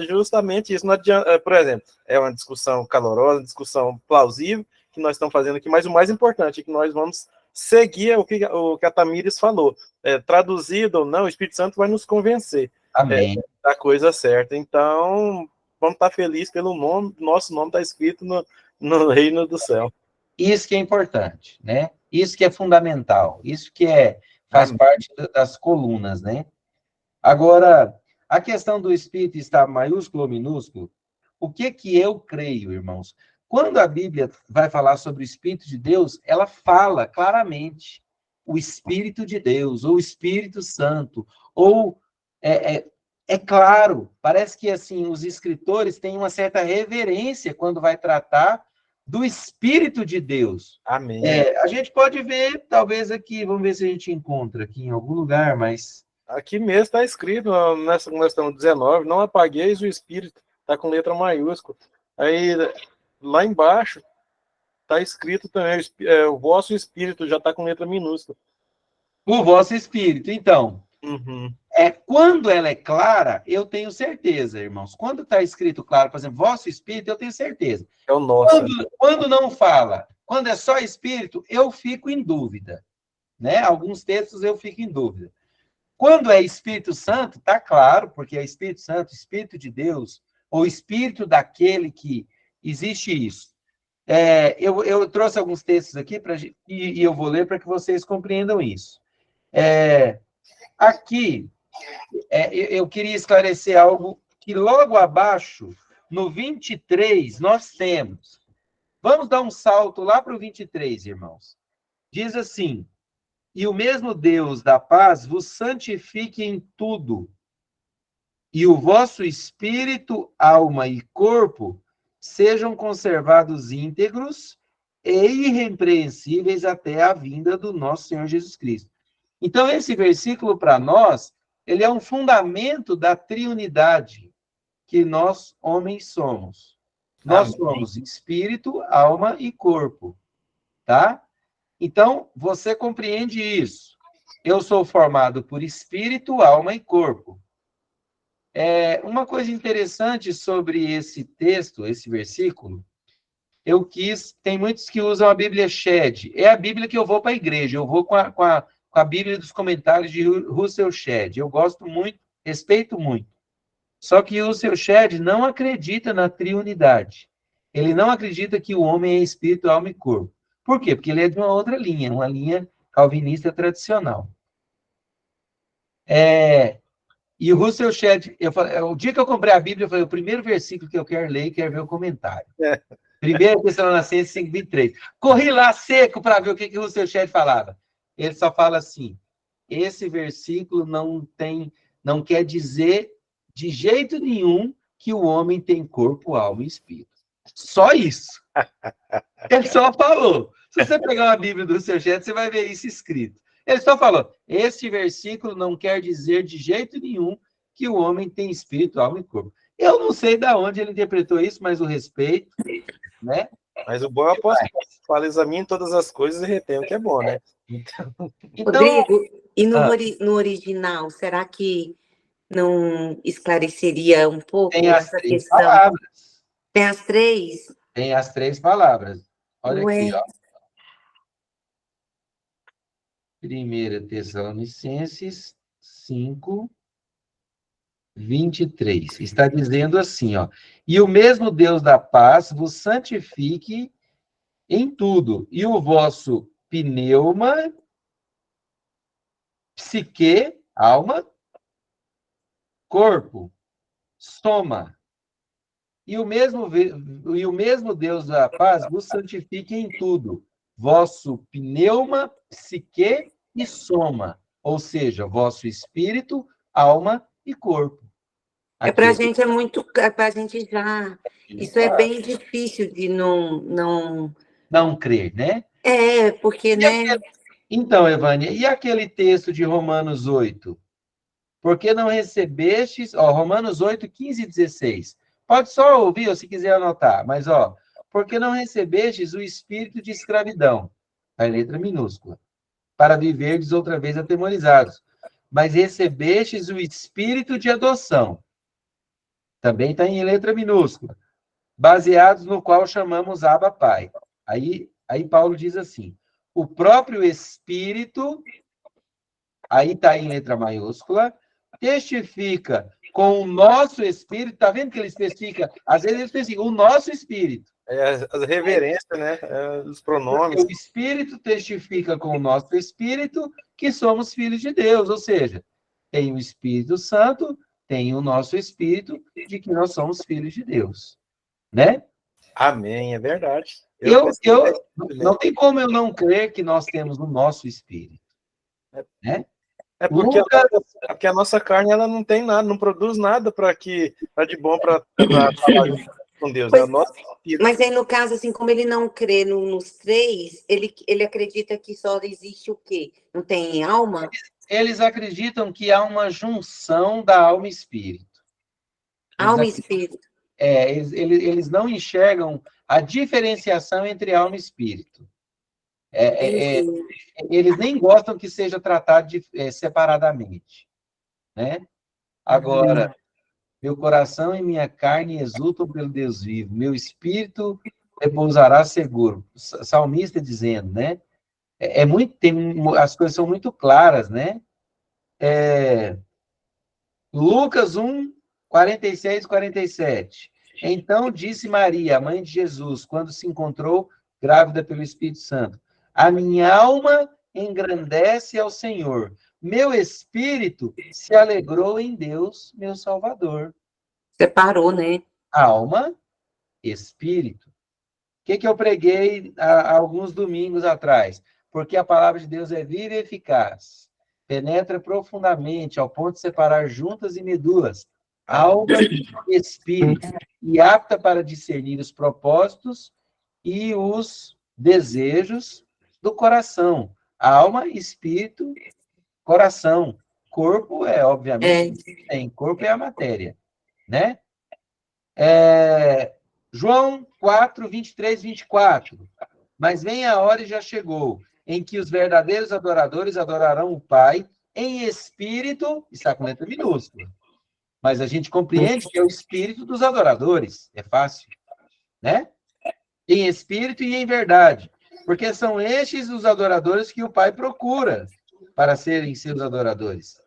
Speaker 2: justamente isso. Não adianta, por exemplo, é uma discussão calorosa, uma discussão plausível que nós estamos fazendo aqui, mas o mais importante é que nós vamos seguir o que a Tamires falou. Traduzido ou não, o Espírito Santo vai nos convencer.
Speaker 1: Amém.
Speaker 2: Da coisa certa. Então, vamos estar felizes pelo nome, nosso nome está escrito no reino do céu.
Speaker 1: Isso que é importante, né? Isso que é fundamental, isso que faz parte das colunas, né? Agora, a questão do Espírito estar maiúsculo ou minúsculo, o que eu creio, irmãos? Quando a Bíblia vai falar sobre o Espírito de Deus, ela fala claramente o Espírito de Deus, ou o Espírito Santo, ou é claro, parece que assim os escritores têm uma certa reverência quando vai tratar do Espírito de Deus.
Speaker 2: Amém.
Speaker 1: A gente pode ver, talvez aqui, vamos ver se a gente encontra aqui em algum lugar, mas...
Speaker 2: Aqui mesmo está escrito, nós estamos 19, não apagueis o Espírito, está com letra maiúscula. Aí, lá embaixo, está escrito também, o vosso Espírito já está com letra minúscula.
Speaker 1: O vosso Espírito, então... Quando ela é clara, eu tenho certeza, irmãos. Quando está escrito claro, por exemplo, vosso espírito, eu tenho certeza.
Speaker 2: É o nosso.
Speaker 1: Quando não fala, quando é só espírito, eu fico em dúvida. Né? Alguns textos eu fico em dúvida. Quando é Espírito Santo, está claro, porque é Espírito Santo, Espírito de Deus, ou Espírito daquele que existe isso. Eu trouxe alguns textos aqui e eu vou ler para que vocês compreendam isso. Aqui, eu queria esclarecer algo que logo abaixo, no 23, nós temos. Vamos dar um salto lá para o 23, irmãos. Diz assim: e o mesmo Deus da paz vos santifique em tudo, e o vosso espírito, alma e corpo sejam conservados íntegros e irrepreensíveis até a vinda do nosso Senhor Jesus Cristo. Então, esse versículo, para nós, ele é um fundamento da triunidade que nós, homens, somos. Nós somos espírito, alma e corpo, tá? Então, você compreende isso. Eu sou formado por espírito, alma e corpo. Uma coisa interessante sobre esse texto, esse versículo, tem muitos que usam a Bíblia Shedd. É a Bíblia que eu vou para a igreja, eu vou com a Bíblia dos comentários de Russell Shedd. Eu gosto muito, respeito muito. Só que o Russell Shedd não acredita na triunidade. Ele não acredita que o homem é espírito, alma e corpo. Por quê? Porque ele é de uma outra linha, uma linha calvinista tradicional. E o Russell Shedd, o dia que eu comprei a Bíblia, eu falei, o primeiro versículo que eu quero ler e quero ver o comentário. 1 Tessalonicenses 5:23. Corri lá seco para ver o que o Russell Shedd falava. Ele só fala assim, esse versículo não quer dizer de jeito nenhum que o homem tem corpo, alma e espírito. Só isso. Ele só falou. Se você pegar uma Bíblia do Russell Shedd, você vai ver isso escrito. Ele só falou, este versículo não quer dizer de jeito nenhum que o homem tem espírito, alma e corpo. Eu não sei de onde ele interpretou isso, mas o respeito, né?
Speaker 2: Mas o bom é o apóstolo fala, examine todas as coisas e retém o que é bom, né?
Speaker 3: Rodrigo, e no original, será que não esclareceria um pouco essa questão?
Speaker 1: Palavras.
Speaker 3: Tem as três?
Speaker 1: Tem as 3 palavras. Olha aqui, ó. 1 Tessalonicenses 5:23. Está dizendo assim, ó. E o mesmo Deus da paz vos santifique em tudo, e o vosso pneuma, psique, alma, corpo, soma. E o mesmo Deus da paz vos santifique em tudo, vosso pneuma, psique e soma, ou seja, vosso espírito, alma e corpo.
Speaker 3: Para a gente para a gente já, isso é bem difícil de não
Speaker 1: crer, né?
Speaker 3: Porque, né?
Speaker 1: Então, Evânia, e aquele texto de Romanos 8? Porque não recebestes, Romanos 8, 15 e 16. Pode só ouvir, ou se quiser anotar, mas, porque não recebestes o espírito de escravidão, a letra minúscula, para viverdes outra vez atemorizados, mas recebestes o espírito de adoção, também está em letra minúscula, baseados no qual chamamos Abba Pai. Aí Paulo diz assim, o próprio Espírito, aí está em letra maiúscula, testifica com o nosso espírito, tá vendo que ele especifica? Às vezes ele especifica o nosso espírito.
Speaker 2: As reverências, né? Os pronomes.
Speaker 1: Porque o espírito testifica com o nosso espírito que somos filhos de Deus, ou seja, tem o Espírito Santo, tem o nosso espírito de que nós somos filhos de Deus, né?
Speaker 2: Amém, é verdade.
Speaker 1: Não tem como eu não crer que nós temos o nosso espírito, né?
Speaker 2: Porque a nossa carne ela não tem nada, não produz nada para de bom para falar com Deus.
Speaker 3: Mas aí, no caso, assim, como ele não crê nos 3, ele acredita que só existe o quê? Não tem alma?
Speaker 1: Eles acreditam que há uma junção da alma e espírito.
Speaker 3: Alma e espírito.
Speaker 1: Eles não enxergam a diferenciação entre alma e espírito. Eles nem gostam que seja tratado separadamente, né? Agora, meu coração e minha carne exultam pelo Deus vivo, meu espírito repousará seguro. Salmista dizendo, né? As coisas são muito claras, né? Lucas 1, 46 e 47. Então disse Maria, a mãe de Jesus, quando se encontrou grávida pelo Espírito Santo: a minha alma engrandece ao Senhor, meu espírito se alegrou em Deus, meu Salvador.
Speaker 3: Separou, né?
Speaker 1: Alma, espírito. O que eu preguei há alguns domingos atrás? Porque a palavra de Deus é viva e eficaz, penetra profundamente ao ponto de separar juntas e medulas, alma e espírito, e apta para discernir os propósitos e os desejos do coração. Alma, espírito, coração. Corpo obviamente, tem. Corpo é a matéria, né? João 4, 23, 24. Mas vem a hora e já chegou, em que os verdadeiros adoradores adorarão o Pai em espírito, está com letra minúscula. Mas a gente compreende que é o espírito dos adoradores. É fácil, né? Em espírito e em verdade. Porque são estes os adoradores que o Pai procura para serem seus adoradores.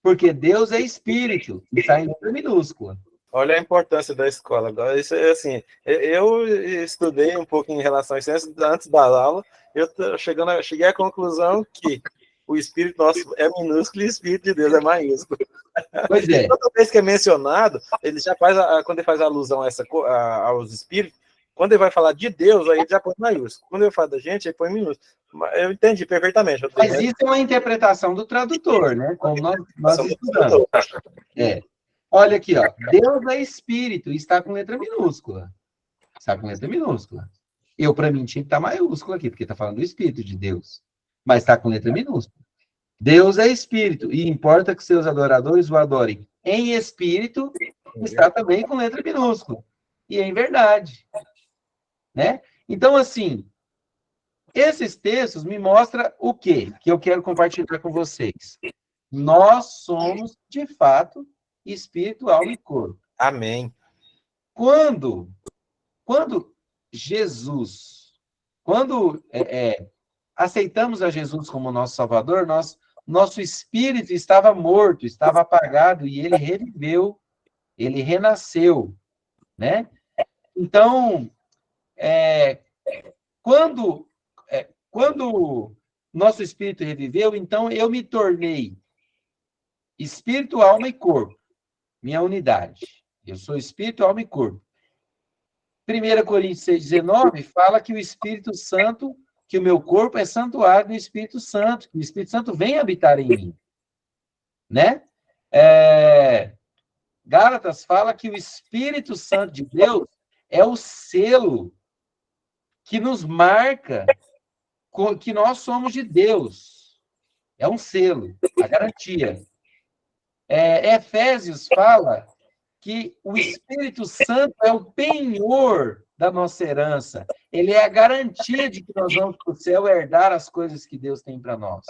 Speaker 1: Porque Deus é espírito, está em letra minúscula.
Speaker 2: Olha a importância da escola. Agora, isso é assim, eu estudei um pouco em relação a isso antes da aula, eu cheguei à conclusão que o Espírito nosso é minúsculo e o Espírito de Deus é maiúsculo.
Speaker 1: Pois é.
Speaker 2: Toda vez que é mencionado, ele já faz, quando ele faz alusão aos Espíritos, quando ele vai falar de Deus, aí ele já põe maiúsculo. Quando ele fala da gente, ele põe minúsculo. Eu entendi perfeitamente.
Speaker 1: Mas isso é uma interpretação do tradutor, né? Como nós estudamos. Olha aqui, ó. Deus é espírito, está com letra minúscula. Está com letra minúscula. Eu, para mim, tinha que estar maiúsculo aqui, porque está falando do espírito de Deus. Mas está com letra minúscula. Deus é espírito, e importa que seus adoradores o adorem em espírito, está também com letra minúscula. E em verdade. Né? Então, assim, esses textos me mostram o quê? Que eu quero compartilhar com vocês. Nós somos, de fato, espírito, alma e corpo.
Speaker 2: Amém.
Speaker 1: Quando aceitamos a Jesus como nosso Salvador, nosso espírito estava morto, estava apagado, e ele reviveu, ele renasceu, né? Então, quando nosso espírito reviveu, então eu me tornei espírito, alma e corpo. Minha unidade. Eu sou espírito, alma e corpo. 1 Coríntios 6,19 fala que o Espírito Santo, que o meu corpo é santuário do Espírito Santo, que o Espírito Santo vem habitar em mim. Né? Gálatas fala que o Espírito Santo de Deus é o selo que nos marca que nós somos de Deus. É um selo, a garantia. Efésios fala que o Espírito Santo é o penhor da nossa herança. Ele é a garantia de que nós vamos para o céu herdar as coisas que Deus tem para nós.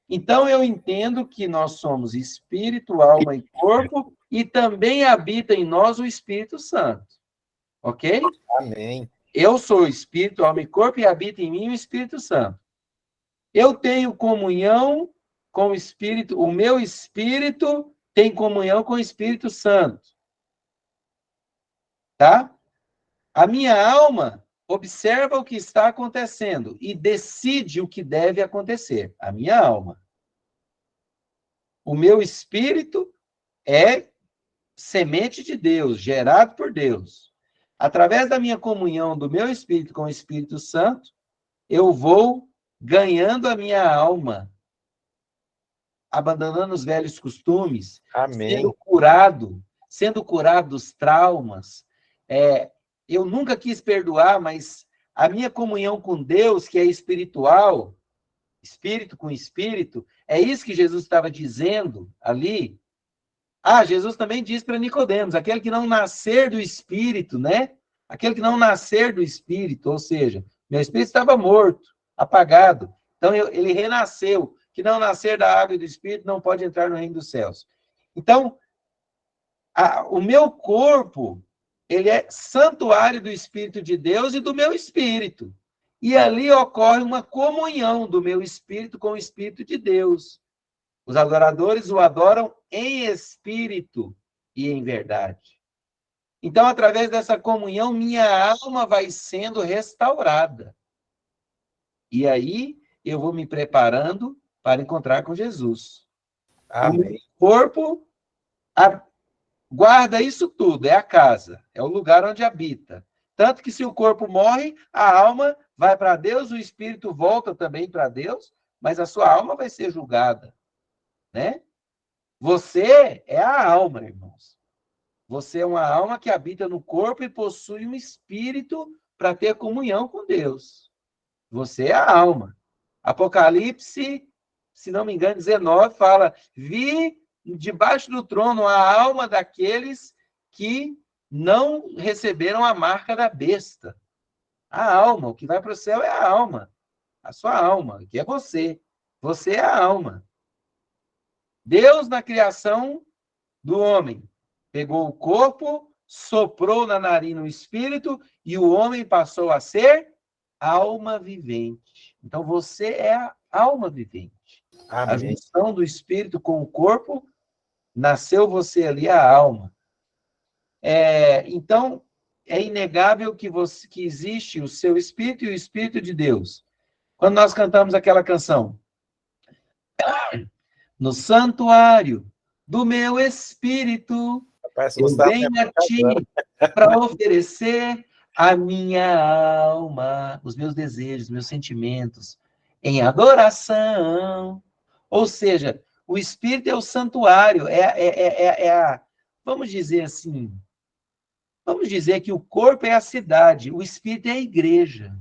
Speaker 1: Então, eu entendo que nós somos espírito, alma e corpo, e também habita em nós o Espírito Santo. Ok?
Speaker 2: Amém.
Speaker 1: Eu sou espírito, alma e corpo, e habita em mim o Espírito Santo. Eu tenho comunhão com o Espírito, o meu espírito tem comunhão com o Espírito Santo. Tá? A minha alma observa o que está acontecendo e decide o que deve acontecer. A minha alma. O meu espírito é semente de Deus, gerado por Deus. Através da minha comunhão do meu espírito com o Espírito Santo, eu vou ganhando a minha alma, abandonando os velhos costumes,
Speaker 2: Amém.
Speaker 1: sendo curado dos traumas. Eu nunca quis perdoar, mas a minha comunhão com Deus, que é espiritual, espírito com espírito, é isso que Jesus estava dizendo ali. Jesus também diz para Nicodemos, aquele que não nascer do espírito, né? Aquele que não nascer do espírito, ou seja, meu espírito estava morto, apagado. Então, ele renasceu. Que não nascer da água e do espírito não pode entrar no reino dos céus. Então, o meu corpo, ele é santuário do Espírito de Deus e do meu espírito. E ali ocorre uma comunhão do meu espírito com o Espírito de Deus. Os adoradores o adoram em espírito e em verdade. Então, através dessa comunhão, minha alma vai sendo restaurada. E aí, eu vou me preparando para encontrar com Jesus.
Speaker 2: Amém.
Speaker 1: O corpo guarda isso tudo, é a casa, é o lugar onde habita. Tanto que se o corpo morre, a alma vai para Deus, o espírito volta também para Deus, mas a sua alma vai ser julgada, né? Você é a alma, irmãos. Você é uma alma que habita no corpo e possui um espírito para ter comunhão com Deus. Você é a alma. Apocalipse, se não me engano, 19, fala: vi debaixo do trono a alma daqueles que não receberam a marca da besta. A alma, o que vai para o céu é a alma. A sua alma, que é você. Você é a alma. Deus, na criação do homem, pegou o corpo, soprou na narina o espírito e o homem passou a ser alma vivente. Então, você é a alma vivente.
Speaker 2: Amém.
Speaker 1: A junção do espírito com o corpo, nasceu você ali a alma. Então, é inegável que existe o seu espírito e o espírito de Deus. Quando nós cantamos aquela canção, no santuário do meu espírito, eu venho a ti para oferecer a minha alma, os meus desejos, meus sentimentos, em adoração. Ou seja, o espírito é o santuário, vamos dizer assim, vamos dizer que o corpo é a cidade, o espírito é a igreja.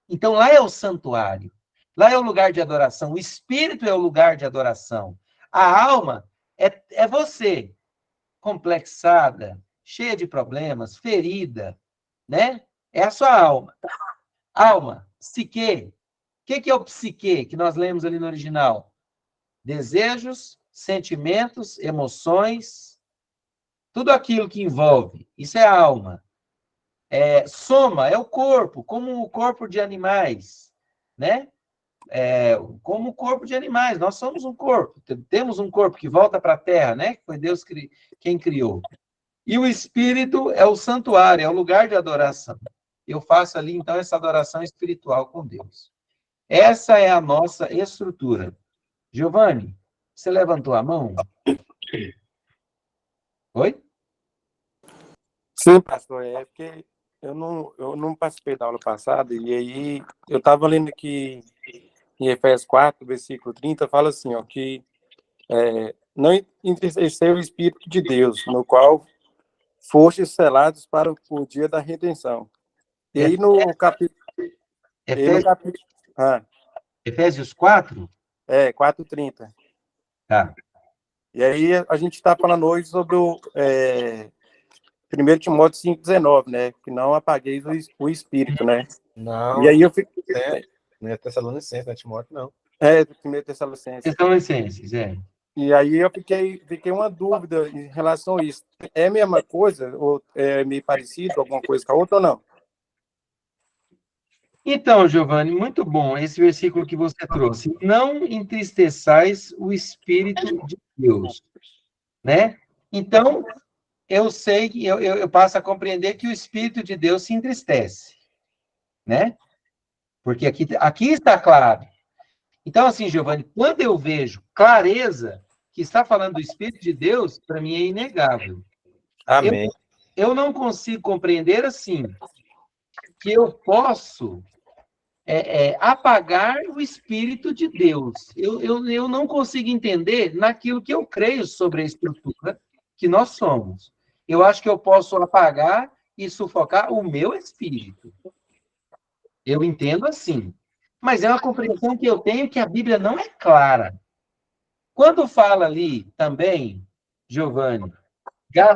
Speaker 1: Então, lá é o santuário, lá é o lugar de adoração, o espírito é o lugar de adoração. A alma é você, complexada, cheia de problemas, ferida, né? É a sua alma. Alma, psique. O que é o psique que nós lemos ali no original? Desejos, sentimentos, emoções, tudo aquilo que envolve. Isso é a alma. Soma é o corpo, como o corpo de animais, né? Como o corpo de animais. Nós somos um corpo. Temos um corpo que volta para a terra, né? Que foi Deus quem criou. E o espírito é o santuário, é o lugar de adoração. Eu faço ali, então, essa adoração espiritual com Deus. Essa é a nossa estrutura. Giovanni, você levantou a mão? Oi?
Speaker 5: Sim, pastor, é porque eu não participei da aula passada, e aí eu estava lendo aqui em Efésios 4, versículo 30, fala assim, ó, que não entristeceu o Espírito de Deus, no qual fostes selados para o dia da redenção. E aí no capítulo...
Speaker 1: Efésios 4?
Speaker 5: 4:30.
Speaker 1: Tá.
Speaker 5: E aí a gente está falando hoje sobre o 1 Timóteo 5,19, né? Que não apagueis o espírito, né?
Speaker 2: Não.
Speaker 5: E aí eu fico...
Speaker 2: Não é Tessalonicense, não é Timóteo, não.
Speaker 5: 1 Tessalonicenses.
Speaker 1: Tessalonicenses,
Speaker 5: E aí eu fiquei uma dúvida em relação a isso. É a mesma coisa? Ou é meio parecido, alguma coisa com a outra ou não?
Speaker 1: Então, Giovanni, muito bom esse versículo que você trouxe. Não entristeçais o Espírito de Deus, né? Então, eu sei que eu passo a compreender que o Espírito de Deus se entristece, né? Porque aqui está claro. Então, assim, Giovanni, quando eu vejo clareza que está falando do Espírito de Deus, para mim é inegável.
Speaker 2: Amém.
Speaker 1: Eu não consigo compreender, assim, que eu posso apagar o Espírito de Deus. Eu não consigo entender naquilo que eu creio sobre a estrutura que nós somos. Eu acho que eu posso apagar e sufocar o meu espírito. Eu entendo assim. Mas é uma compreensão que eu tenho que a Bíblia não é clara. Quando fala ali também, Giovanni,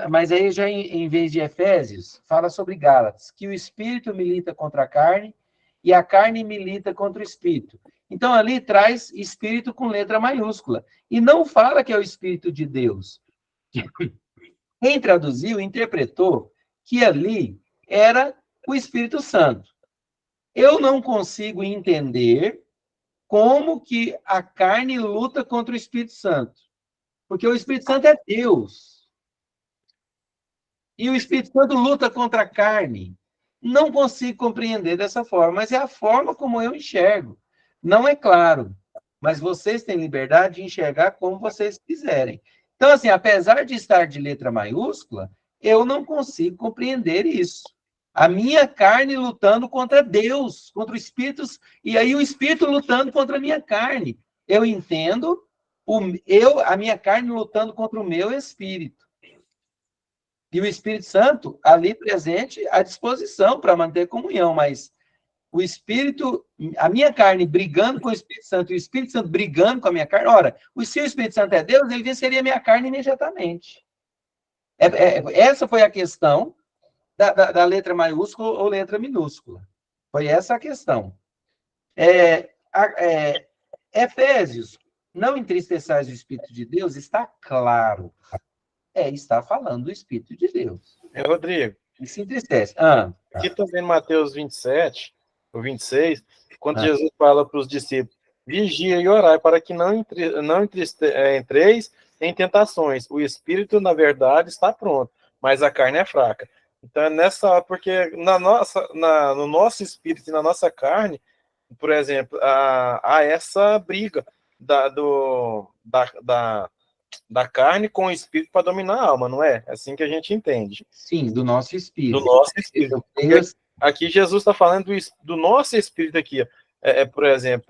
Speaker 1: mas aí já em vez de Efésios, fala sobre Gálatas, que o espírito milita contra a carne e a carne milita contra o espírito. Então ali traz espírito com letra maiúscula. E não fala que é o espírito de Deus. Quem traduziu, interpretou que ali era o Espírito Santo. Eu não consigo entender como que a carne luta contra o Espírito Santo. Porque o Espírito Santo é Deus. E o Espírito Santo luta contra a carne. Não consigo compreender dessa forma, mas é a forma como eu enxergo. Não é claro, mas vocês têm liberdade de enxergar como vocês quiserem. Então, assim, apesar de estar de letra maiúscula, eu não consigo compreender isso. A minha carne lutando contra Deus, contra o Espírito, e aí o Espírito lutando contra a minha carne. Eu entendo a minha carne lutando contra o meu Espírito. E o Espírito Santo ali presente à disposição para manter comunhão, mas o Espírito, a minha carne brigando com o Espírito Santo e o Espírito Santo brigando com a minha carne, ora, se o Espírito Santo é Deus, ele venceria a minha carne imediatamente. Essa foi a questão da letra maiúscula ou letra minúscula. Foi essa a questão. Efésios, não entristeçais o Espírito de Deus, está claro. Está falando do Espírito de Deus.
Speaker 2: Rodrigo.
Speaker 1: E se entristece.
Speaker 2: Aqui também no Mateus 27, ou 26, quando Jesus fala para os discípulos, vigia e orai para que não entreis em tentações. O Espírito, na verdade, está pronto, mas a carne é fraca. Então, é nessa hora, porque no nosso espírito e na nossa carne, por exemplo, há essa briga da carne com o espírito para dominar a alma, não é? É assim que a gente entende.
Speaker 1: Sim, do nosso espírito.
Speaker 2: Do nosso espírito. Aqui Jesus está falando do nosso espírito aqui, ó. Por exemplo,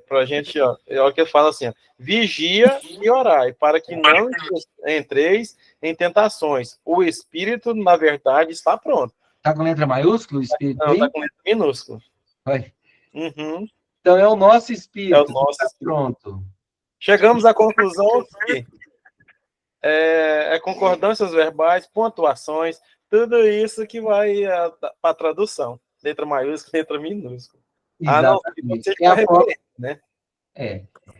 Speaker 2: para a gente, olha o que ele fala assim, ó, vigia e orai, para que não entreis em tentações. O espírito, na verdade, está pronto.
Speaker 1: Está com letra maiúscula o espírito?
Speaker 2: Não, está com letra minúscula.
Speaker 1: Uhum. Então é o nosso espírito.
Speaker 2: É o nosso
Speaker 1: está pronto.
Speaker 2: Chegamos à conclusão que concordâncias verbais, pontuações, tudo isso que vai para a tradução. Letra maiúscula, letra minúscula.
Speaker 1: Exatamente.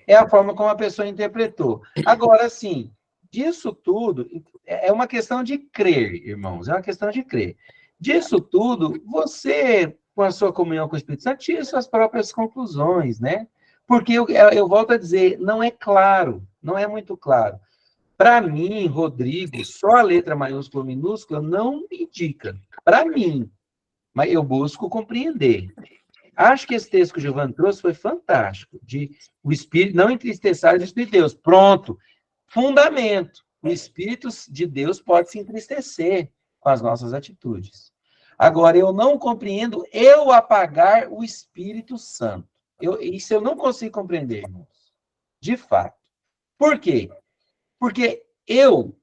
Speaker 1: É a forma como a pessoa interpretou. Agora, sim, disso tudo, é uma questão de crer, irmãos, é uma questão de crer. Disso tudo, você, com a sua comunhão com o Espírito Santo, tira suas próprias conclusões, né? Porque eu volto a dizer, não é claro, não é muito claro. Para mim, Rodrigo, só a letra maiúscula ou minúscula não me indica. Para mim, mas eu busco compreender. Acho que esse texto que o Giovanni trouxe foi fantástico, de o Espírito, não entristeçar o Espírito de Deus. Pronto. Fundamento. O Espírito de Deus pode se entristecer com as nossas atitudes. Agora, eu não compreendo eu apagar o Espírito Santo. Isso eu não consigo compreender, irmãos. De fato. Por quê? Porque eu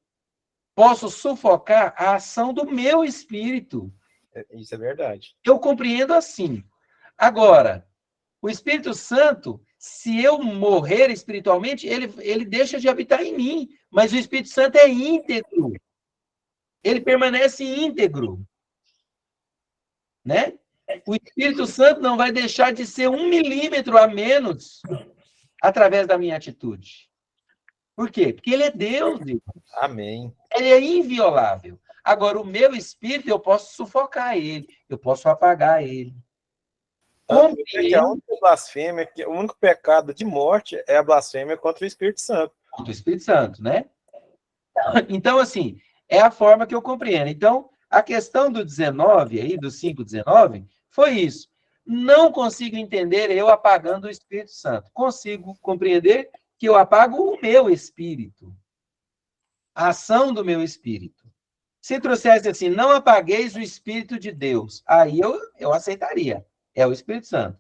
Speaker 1: posso sufocar a ação do meu espírito.
Speaker 2: Isso é verdade.
Speaker 1: Eu compreendo assim. Agora, o Espírito Santo, se eu morrer espiritualmente, ele deixa de habitar em mim. Mas o Espírito Santo é íntegro. Ele permanece íntegro. Né? O Espírito Santo não vai deixar de ser 1 milímetro a menos através da minha atitude. Por quê? Porque ele é Deus.
Speaker 2: Amém.
Speaker 1: Ele é inviolável. Agora, o meu espírito, eu posso sufocar ele. Eu posso apagar ele.
Speaker 2: A única blasfêmia, o único pecado de morte é a blasfêmia contra o Espírito Santo.
Speaker 1: Contra o Espírito Santo, né? Então, assim, é a forma que eu compreendo. Então, a questão do 19, aí, do 5:19, foi isso. Não consigo entender eu apagando o Espírito Santo. Consigo compreender que eu apago o meu espírito. A ação do meu espírito. Se trouxesse assim, não apagueis o Espírito de Deus, aí eu aceitaria. É o Espírito Santo.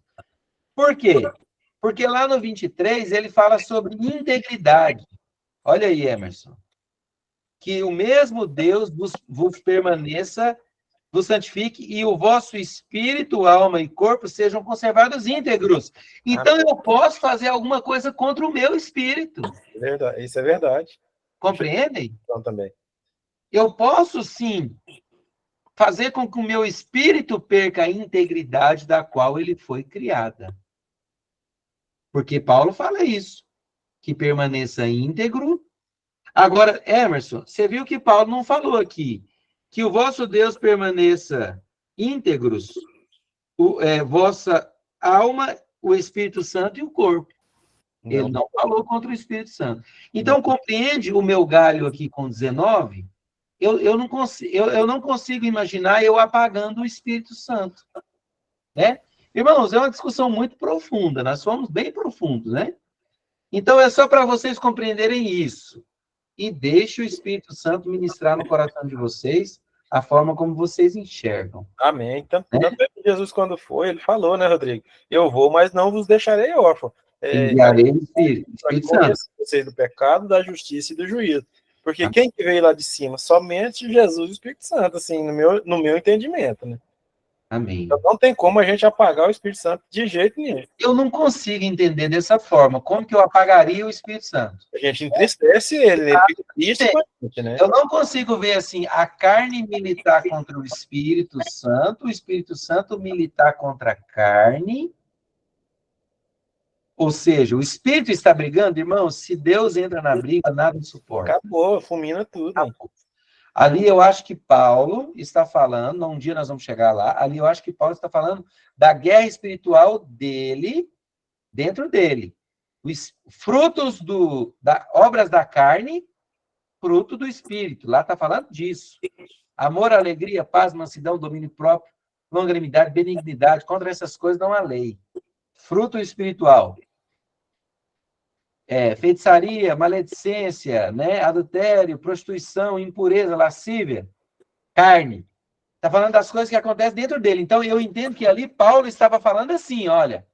Speaker 1: Por quê? Porque lá no 23 ele fala sobre integridade. Olha aí, Emerson. Que o mesmo Deus vos permaneça, vos santifique e o vosso espírito, alma e corpo sejam conservados íntegros. Então eu posso fazer alguma coisa contra o meu espírito.
Speaker 2: Verdade. Isso é verdade.
Speaker 1: Compreendem?
Speaker 2: Então, também.
Speaker 1: Eu posso, sim, fazer com que o meu espírito perca a integridade da qual ele foi criada. Porque Paulo fala isso, que permaneça íntegro. Agora, Emerson, você viu que Paulo não falou aqui, que o vosso Deus permaneça íntegros, vossa alma, o Espírito Santo e o corpo. Não. Ele não falou contra o Espírito Santo. Então, compreende o meu galho aqui com 19? eu não consigo imaginar eu apagando o Espírito Santo, né? Irmãos, é uma discussão muito profunda, nós fomos bem profundos, né? Então, é só para vocês compreenderem isso. E deixe o Espírito Santo ministrar no coração de vocês a forma como vocês enxergam.
Speaker 2: Amém. Tanto é que Jesus, quando foi, ele falou, né, Rodrigo? Eu vou, mas não vos deixarei órfãos.
Speaker 1: Enviarei o Espírito Santo.
Speaker 2: Vocês do pecado, da justiça e do juízo. Porque quem que veio lá de cima? Somente Jesus e o Espírito Santo, assim, no meu entendimento, né?
Speaker 1: Amém.
Speaker 2: Então não tem como a gente apagar o Espírito Santo de jeito nenhum.
Speaker 1: Eu não consigo entender dessa forma. Como que eu apagaria o Espírito Santo?
Speaker 2: A gente entristece ele, ele fica triste com a gente, né?
Speaker 1: Eu não consigo ver assim, a carne militar contra o Espírito Santo militar contra a carne. Ou seja, o Espírito está brigando, irmãos, se Deus entra na briga, nada suporta.
Speaker 2: Acabou, fulmina tudo.
Speaker 1: Acabou. Ali eu acho que Paulo está falando, um dia nós vamos chegar lá, ali eu acho que Paulo está falando da guerra espiritual dele, dentro dele. Os frutos obras da carne, fruto do Espírito. Lá está falando disso. Amor, alegria, paz, mansidão, domínio próprio, longanimidade, benignidade. Contra essas coisas não há lei. Fruto espiritual. Feitiçaria, maledicência, né? Adultério, prostituição, impureza, lascívia, carne. Está falando das coisas que acontecem dentro dele. Então, eu entendo que ali Paulo estava falando assim, olha,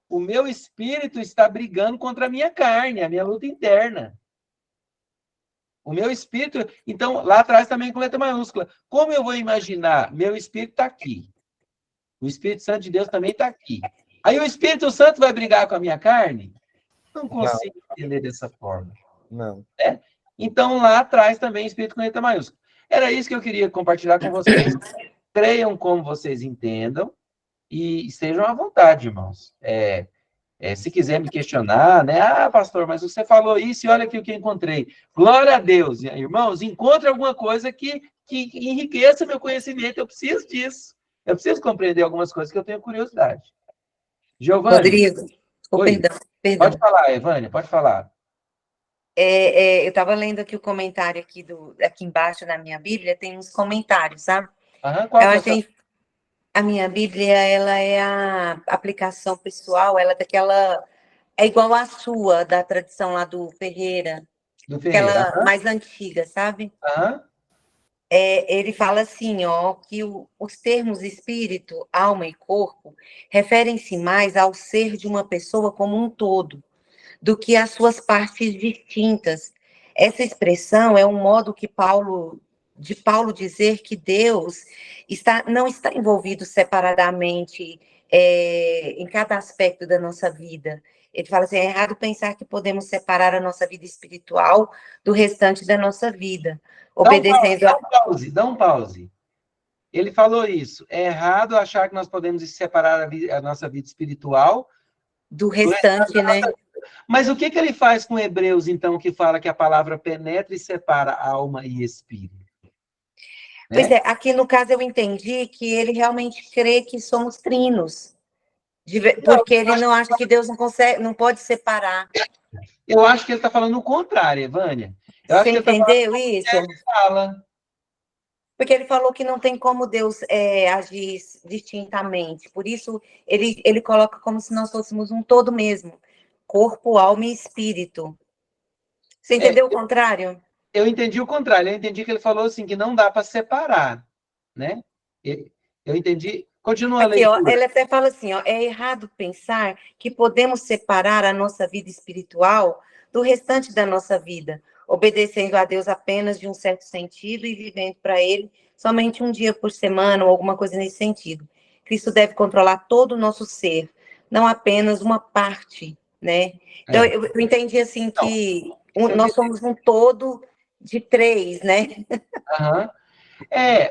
Speaker 1: o meu espírito está brigando contra a minha carne, a minha luta interna. O meu espírito... Então, lá atrás também com letra maiúscula. Como eu vou imaginar? Meu espírito está aqui. O Espírito Santo de Deus também está aqui. Aí o Espírito Santo vai brigar com a minha carne? Não consigo entender dessa forma.
Speaker 2: Não.
Speaker 1: Então, lá atrás também, Espírito com letra maiúscula. Era isso que eu queria compartilhar com vocês. Creiam como vocês entendam e estejam à vontade, irmãos. Se quiser me questionar, né? Ah, pastor, mas você falou isso e olha aqui o que eu encontrei. Glória a Deus. Irmãos, encontre alguma coisa que enriqueça meu conhecimento. Eu preciso disso. Eu preciso compreender algumas coisas que eu tenho curiosidade. Giovana.
Speaker 3: Rodrigo, perdão.
Speaker 1: Pode falar, Evânia, pode falar.
Speaker 3: Eu estava lendo aqui o comentário aqui embaixo na minha Bíblia, tem uns comentários, sabe?
Speaker 1: Qual
Speaker 3: a minha Bíblia, ela é a aplicação pessoal, ela é igual à sua, da tradição lá do Ferreira. Aquela mais antiga, sabe? Ele fala assim, ó, que os termos espírito, alma e corpo referem-se mais ao ser de uma pessoa como um todo, do que às suas partes distintas. Essa expressão é um modo de Paulo dizer que Deus não está envolvido separadamente em cada aspecto da nossa vida. Ele fala assim, é errado pensar que podemos separar a nossa vida espiritual do restante da nossa vida, obedecendo
Speaker 1: Dá um pause. Ele falou isso. É errado achar que nós podemos separar a nossa vida espiritual
Speaker 3: do restante, né?
Speaker 1: Mas o que ele faz com Hebreus, então, que fala que a palavra penetra e separa alma e espírito?
Speaker 3: Pois aqui no caso eu entendi que ele realmente crê que somos trinos, porque ele não acha que Deus não pode separar.
Speaker 1: Eu acho que ele está falando o contrário, Evânia.
Speaker 3: Você entendeu isso?
Speaker 1: Ele fala.
Speaker 3: Porque ele falou que não tem como Deus agir distintamente. Por isso, ele coloca como se nós fôssemos um todo mesmo. Corpo, alma e espírito. Você entendeu o contrário?
Speaker 1: Eu entendi o contrário. Eu entendi que ele falou assim, que não dá para separar, né? Eu entendi. Continua a leitura.
Speaker 3: Aqui, ó, ele até fala assim, ó, é errado pensar que podemos separar a nossa vida espiritual do restante da nossa vida, obedecendo a Deus apenas de um certo sentido e vivendo para Ele somente um dia por semana ou alguma coisa nesse sentido. Cristo deve controlar todo o nosso ser, não apenas uma parte, né? Então, eu entendi assim que nós somos um todo de três, né?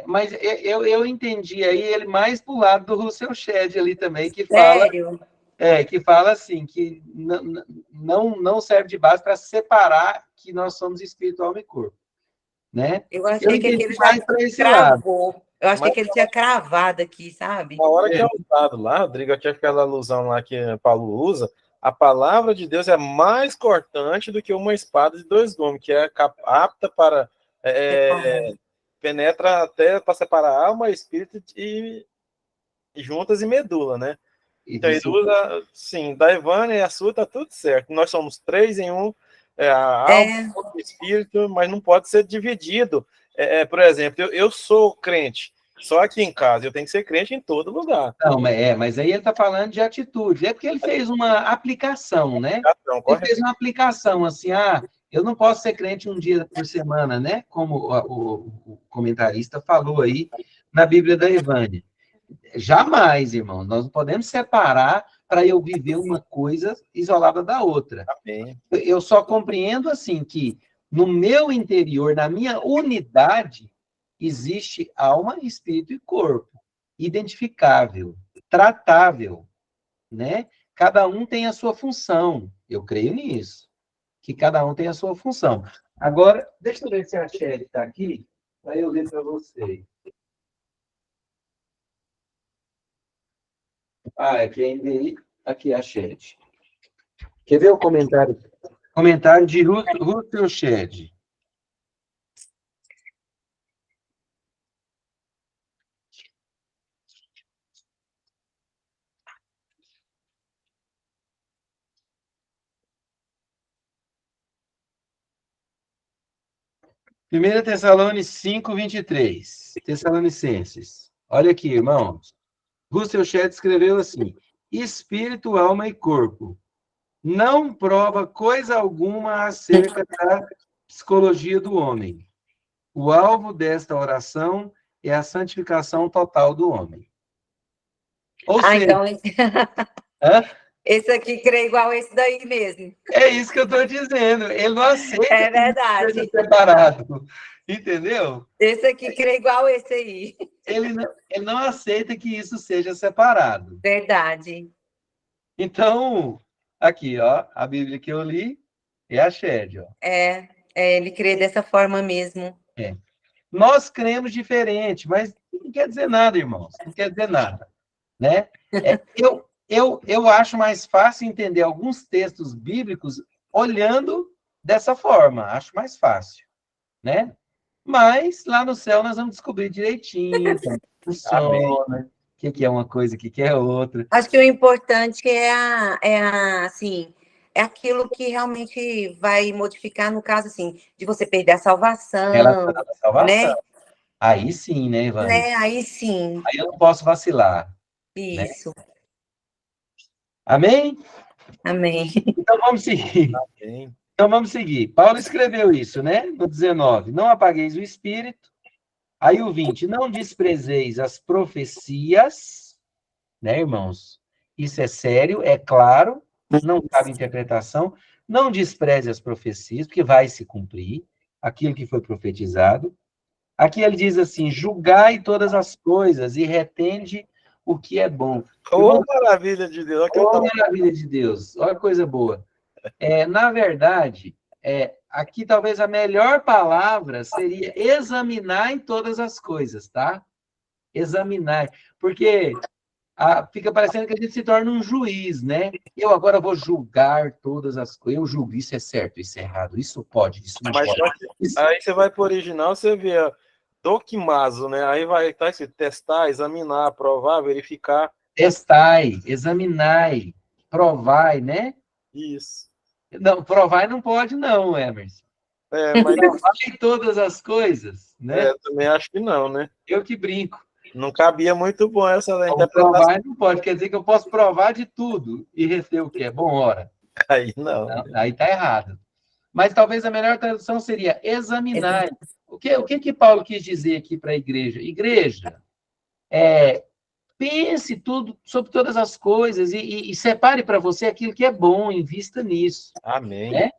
Speaker 1: Mas eu entendi aí ele mais pro lado do Russell Shedd ali também, que
Speaker 3: Sério?
Speaker 1: que fala assim, que não serve de base para separar que nós somos espírito, alma e corpo, né?
Speaker 3: Eu achei que ele já cravou. Eu achei que ele tinha cravado aqui, sabe?
Speaker 2: Na hora que é usado lá, Rodrigo, aqui aquela alusão lá que Paulo usa, a palavra de Deus é mais cortante do que uma espada de dois gumes, que é apta para penetra até para separar alma, espírito e juntas e medula, né? Então, sim, da Ivana e a sua tá tudo certo. Nós somos 3 em 1, a alma, o espírito, mas não pode ser dividido. Por exemplo, eu sou crente só aqui em casa, eu tenho que ser crente em todo lugar.
Speaker 1: Não, mas aí ele está falando de atitude. É porque ele fez uma aplicação, né? Ele fez uma aplicação, assim, eu não posso ser crente um dia por semana, né? Como o comentarista falou aí na Bíblia da Evânia. Jamais, irmão. Nós não podemos separar para eu viver uma coisa isolada da outra.
Speaker 2: Amém.
Speaker 1: Eu só compreendo, assim, que no meu interior, na minha unidade, existe alma, espírito e corpo. Identificável, tratável, né? Cada um tem a sua função. Eu creio nisso. Que cada um tem a sua função. Agora, deixa eu ver se a Shelly está aqui, para eu ler para vocês. Aqui é NBI, aqui é a Shed. Quer ver o comentário? Comentário de Russell Shed. Primeira Tessalonicenses 5, 23. Tessalonicenses. Olha aqui, irmãos. Russell Shedd escreveu assim: espírito, alma e corpo. Não prova coisa alguma acerca da psicologia do homem. O alvo desta oração é a santificação total do homem. Ou seja...
Speaker 3: Então... Esse aqui crê igual esse daí mesmo.
Speaker 1: É isso que eu estou dizendo. Ele não aceita
Speaker 3: é verdade.
Speaker 1: que seja separado. Entendeu?
Speaker 3: Esse aqui crê igual esse aí.
Speaker 1: Ele não aceita que isso seja separado.
Speaker 3: Verdade.
Speaker 1: Então, aqui, ó, a Bíblia que eu li é a Shed, ó.
Speaker 3: Ele crê dessa forma mesmo.
Speaker 1: Nós cremos diferente, mas não quer dizer nada, irmãos. Não quer dizer nada, né? Eu acho mais fácil entender alguns textos bíblicos olhando dessa forma. Acho mais fácil, né? Mas lá no céu nós vamos descobrir direitinho como funciona, o que é uma coisa, o que é outra.
Speaker 3: Acho que o importante assim, é aquilo que realmente vai modificar, no caso, assim, de você perder a salvação.
Speaker 1: Né? Aí sim, né, Ivânia?
Speaker 3: Aí sim.
Speaker 1: Aí eu não posso vacilar.
Speaker 3: Isso.
Speaker 1: Né? Amém?
Speaker 3: Amém.
Speaker 1: Então vamos seguir.
Speaker 2: Amém.
Speaker 1: Então vamos seguir. Paulo escreveu isso, né? No 19. Não apagueis o espírito. Aí o 20. Não desprezeis as profecias. Né, irmãos? Isso é sério, é claro. Não cabe interpretação. Não despreze as profecias, porque vai se cumprir aquilo que foi profetizado. Aqui ele diz assim: julgai todas as coisas e retende o que é bom.
Speaker 2: Maravilha de Deus!
Speaker 1: Maravilha de Deus! Olha que coisa boa. Na verdade, aqui talvez a melhor palavra seria examinar em todas as coisas, tá? Examinar. Porque fica parecendo que a gente se torna um juiz, né? Eu agora vou julgar todas as coisas. Eu julgo, isso é certo, isso é errado, isso pode, isso não pode.
Speaker 2: Aí você vai para o original, você vê doquimazo, né? Aí vai estar escrito testar, examinar, provar, verificar.
Speaker 1: Testai, examinai, provai, né?
Speaker 2: Isso.
Speaker 1: Não, provai não pode não, Emerson.
Speaker 2: Mas
Speaker 1: provai todas as coisas, né?
Speaker 2: Eu também acho que não, né?
Speaker 1: Eu que brinco.
Speaker 2: Não cabia muito bom essa interpretação.
Speaker 1: Provar não pode, quer dizer que eu posso provar de tudo e reter o que é bom, ora.
Speaker 2: Aí não.
Speaker 1: Aí tá errado. Mas talvez a melhor tradução seria examinar. O que Paulo quis dizer aqui para a igreja? Igreja, pense tudo sobre todas as coisas e separe para você aquilo que é bom, invista nisso.
Speaker 2: Amém.
Speaker 1: Né?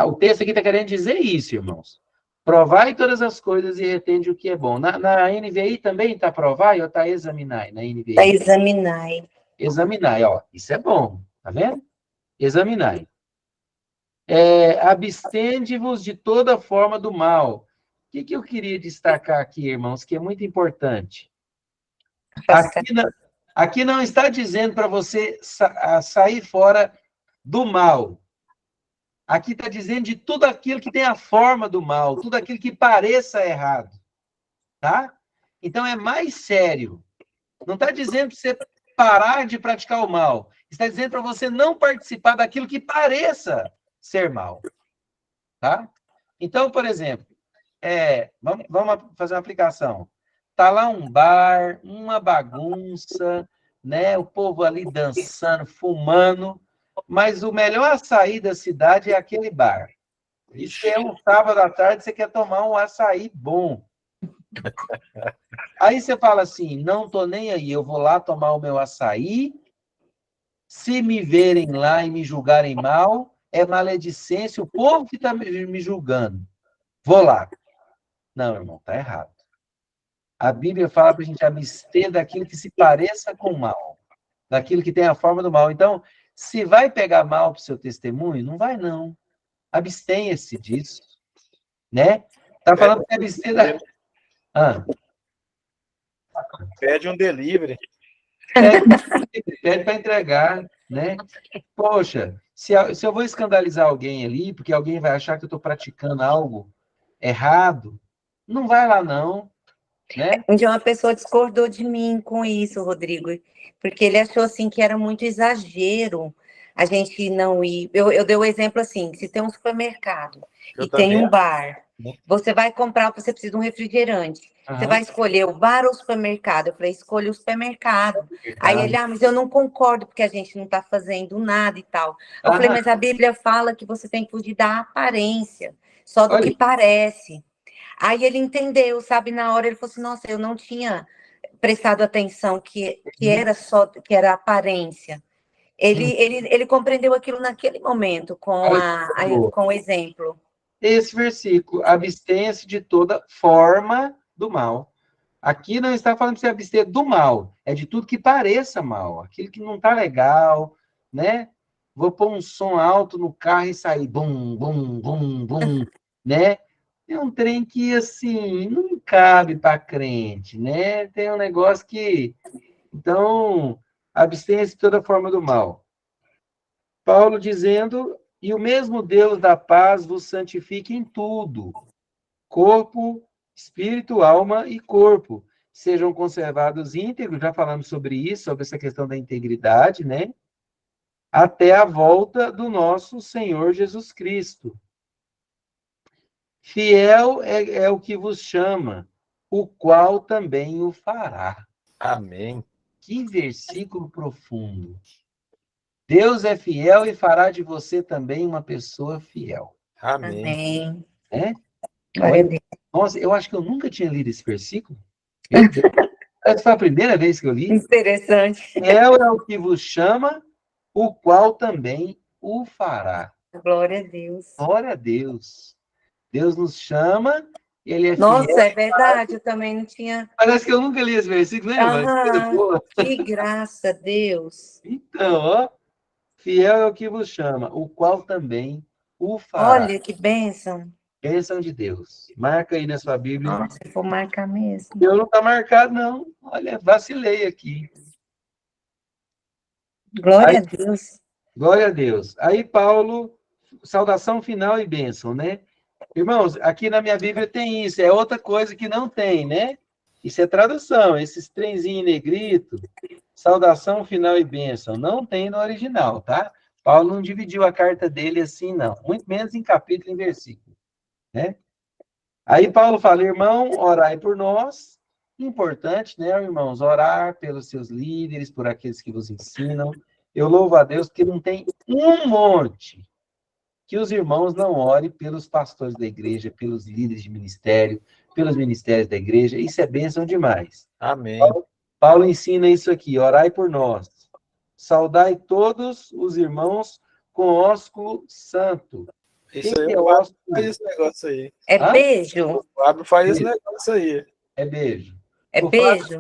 Speaker 1: O texto aqui está querendo dizer isso, irmãos. Provai todas as coisas e retende o que é bom. Na NVI também está provai ou está examinai? Na NVI.
Speaker 3: Está examinai.
Speaker 1: Examinai, ó. Isso é bom, tá vendo? Examinai. Abstende-vos de toda forma do mal. O que eu queria destacar aqui, irmãos, que é muito importante. Aqui não está dizendo para você sair fora do mal. Aqui está dizendo de tudo aquilo que tem a forma do mal, tudo aquilo que pareça errado. tá? Então é mais sério. Não está dizendo para você parar de praticar o mal. Está dizendo para você não participar daquilo que pareça ser mal, tá? Então, por exemplo, vamos fazer uma aplicação. Tá lá um bar, uma bagunça, né? O povo ali dançando, fumando, mas o melhor açaí da cidade é aquele bar. Isso é um sábado à tarde, você quer tomar um açaí bom. Aí você fala assim, não tô nem aí, eu vou lá tomar o meu açaí, se me verem lá e me julgarem mal, é maledicência, o povo que está me julgando. Vou lá. Não, irmão, tá errado. A Bíblia fala para a gente abster daquilo que se pareça com o mal, daquilo que tem a forma do mal. Então, se vai pegar mal para o seu testemunho, não vai, não. Abstenha-se disso, né? Tá falando que abster da...
Speaker 2: Pede um delivery.
Speaker 1: Pede para entregar, né? Poxa, se eu vou escandalizar alguém ali, porque alguém vai achar que eu estou praticando algo errado, não vai lá, não. Né?
Speaker 3: Um dia uma pessoa discordou de mim com isso, Rodrigo, porque ele achou assim que era muito exagero a gente não ir. Eu dei o exemplo assim: se tem um supermercado e tem um bar, você vai comprar, você precisa de um refrigerante. Você vai escolher o bar ou o supermercado? Eu falei, escolha o supermercado. Aí ele, mas eu não concordo, porque a gente não está fazendo nada e tal. Eu falei, mas a Bíblia fala que você tem que fugir da aparência, só do que parece. Aí ele entendeu, sabe? Na hora ele falou assim, nossa, eu não tinha prestado atenção que era aparência. Ele compreendeu aquilo naquele momento, com o exemplo.
Speaker 1: Esse versículo, abstenha-se de toda forma do mal. Aqui não está falando de se abster do mal, é de tudo que pareça mal, aquilo que não está legal, né? Vou pôr um som alto no carro e sair bum, bum, bum, bum, né? É um trem que, assim, não cabe para crente, né? Tem um negócio que... Então, abstenha-se de toda forma do mal. Paulo dizendo, e o mesmo Deus da paz vos santifique em tudo, corpo, espírito, alma e corpo, sejam conservados íntegros, já falamos sobre isso, sobre essa questão da integridade, né? Até a volta do nosso Senhor Jesus Cristo. Fiel é o que vos chama, o qual também o fará.
Speaker 2: Amém.
Speaker 1: Que versículo profundo. Deus é fiel e fará de você também uma pessoa fiel.
Speaker 3: Amém.
Speaker 1: É? Nossa, eu acho que eu nunca tinha lido esse versículo. Essa foi a primeira vez que eu li.
Speaker 3: Interessante.
Speaker 1: Fiel é o que vos chama, o qual também o fará.
Speaker 3: Glória a Deus.
Speaker 1: Glória a Deus. Deus nos chama, ele é fiel.
Speaker 3: Nossa, é verdade, eu também não tinha...
Speaker 1: Parece que eu nunca li esse versículo, né?
Speaker 3: Que graça, Deus.
Speaker 1: Então, ó, fiel é o que vos chama, o qual também o fará.
Speaker 3: Olha, que bênção.
Speaker 1: Bênção de Deus. Marca aí na sua Bíblia.
Speaker 3: Nossa, vou marcar mesmo.
Speaker 1: Eu não está marcado, não. Olha, vacilei aqui.
Speaker 3: Glória a Deus.
Speaker 1: Glória a Deus. Aí, Paulo, saudação final e bênção, né? Irmãos, aqui na minha Bíblia tem isso. É outra coisa que não tem, né? Isso é tradução. Esses trenzinhos em negrito, saudação final e bênção, não tem no original, tá? Paulo não dividiu a carta dele assim, não. Muito menos em capítulo e em versículo, né? Aí Paulo fala, irmão, orai por nós. Importante, né, irmãos? Orar pelos seus líderes, por aqueles que vos ensinam. Eu louvo a Deus que não tem um monte que os irmãos não orem pelos pastores da igreja, pelos líderes de ministério, pelos ministérios da igreja. Isso é bênção demais.
Speaker 2: Amém.
Speaker 1: Paulo ensina isso aqui, orai por nós. Saudai todos os irmãos com ósculo santo.
Speaker 2: Isso aí, o Abro faz esse negócio aí.
Speaker 3: É beijo?
Speaker 2: O Abro faz esse negócio aí.
Speaker 1: É beijo.
Speaker 3: É beijo?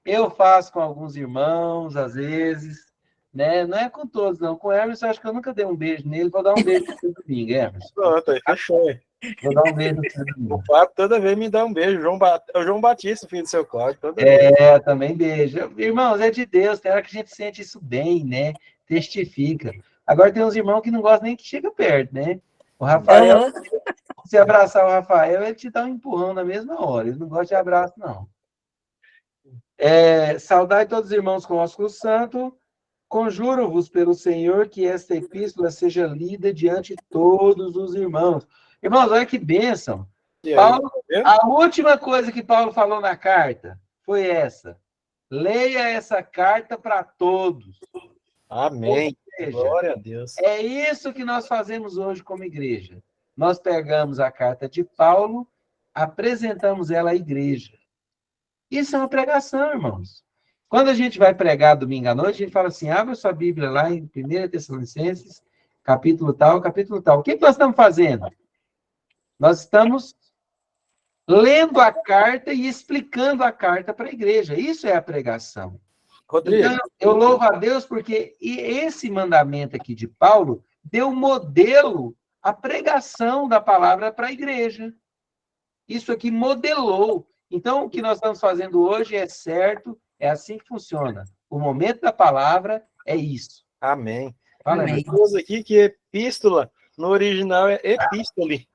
Speaker 1: Eu faço com alguns irmãos, às vezes, né? Não é com todos, não. Com o Emerson, acho que eu nunca dei um beijo nele. Vou dar um beijo no seu domingo, Emerson.
Speaker 2: Pronto, aí fechou.
Speaker 1: Vou dar um beijo no seu domingo.
Speaker 2: O Fábio toda vez me dá um beijo. O João Batista, filho do seu Cláudio.
Speaker 1: Também beijo. Irmãos, é de Deus. Tem hora que a gente sente isso bem, né? Testifica. Agora tem uns irmãos que não gostam nem que chega perto, né? O Rafael Se abraçar o Rafael, ele te dá um empurrão na mesma hora. Ele não gosta de abraço, não. Saudai todos os irmãos com ósculo santo. Conjuro-vos pelo Senhor que esta epístola seja lida diante de todos os irmãos. Irmãos, olha que bênção. Paulo, a última coisa que Paulo falou na carta foi essa. Leia essa carta para todos.
Speaker 2: Amém. Seja, glória a Deus.
Speaker 1: É isso que nós fazemos hoje como igreja. Nós pegamos a carta de Paulo, apresentamos ela à igreja. Isso é uma pregação, irmãos. Quando a gente vai pregar domingo à noite, a gente fala assim, abre sua Bíblia lá em 1 Tessalonicenses, capítulo tal, capítulo tal. O que nós estamos fazendo? Nós estamos lendo a carta e explicando a carta para a igreja. Isso é a pregação.
Speaker 2: Rodrigo.
Speaker 1: Então, eu louvo a Deus porque esse mandamento aqui de Paulo deu modelo à pregação da palavra para a igreja. Isso aqui modelou. Então, o que nós estamos fazendo hoje é certo, é assim que funciona. O momento da palavra é isso.
Speaker 2: Amém.
Speaker 3: Amém.
Speaker 2: Temos aqui que epístola, no original é epístole.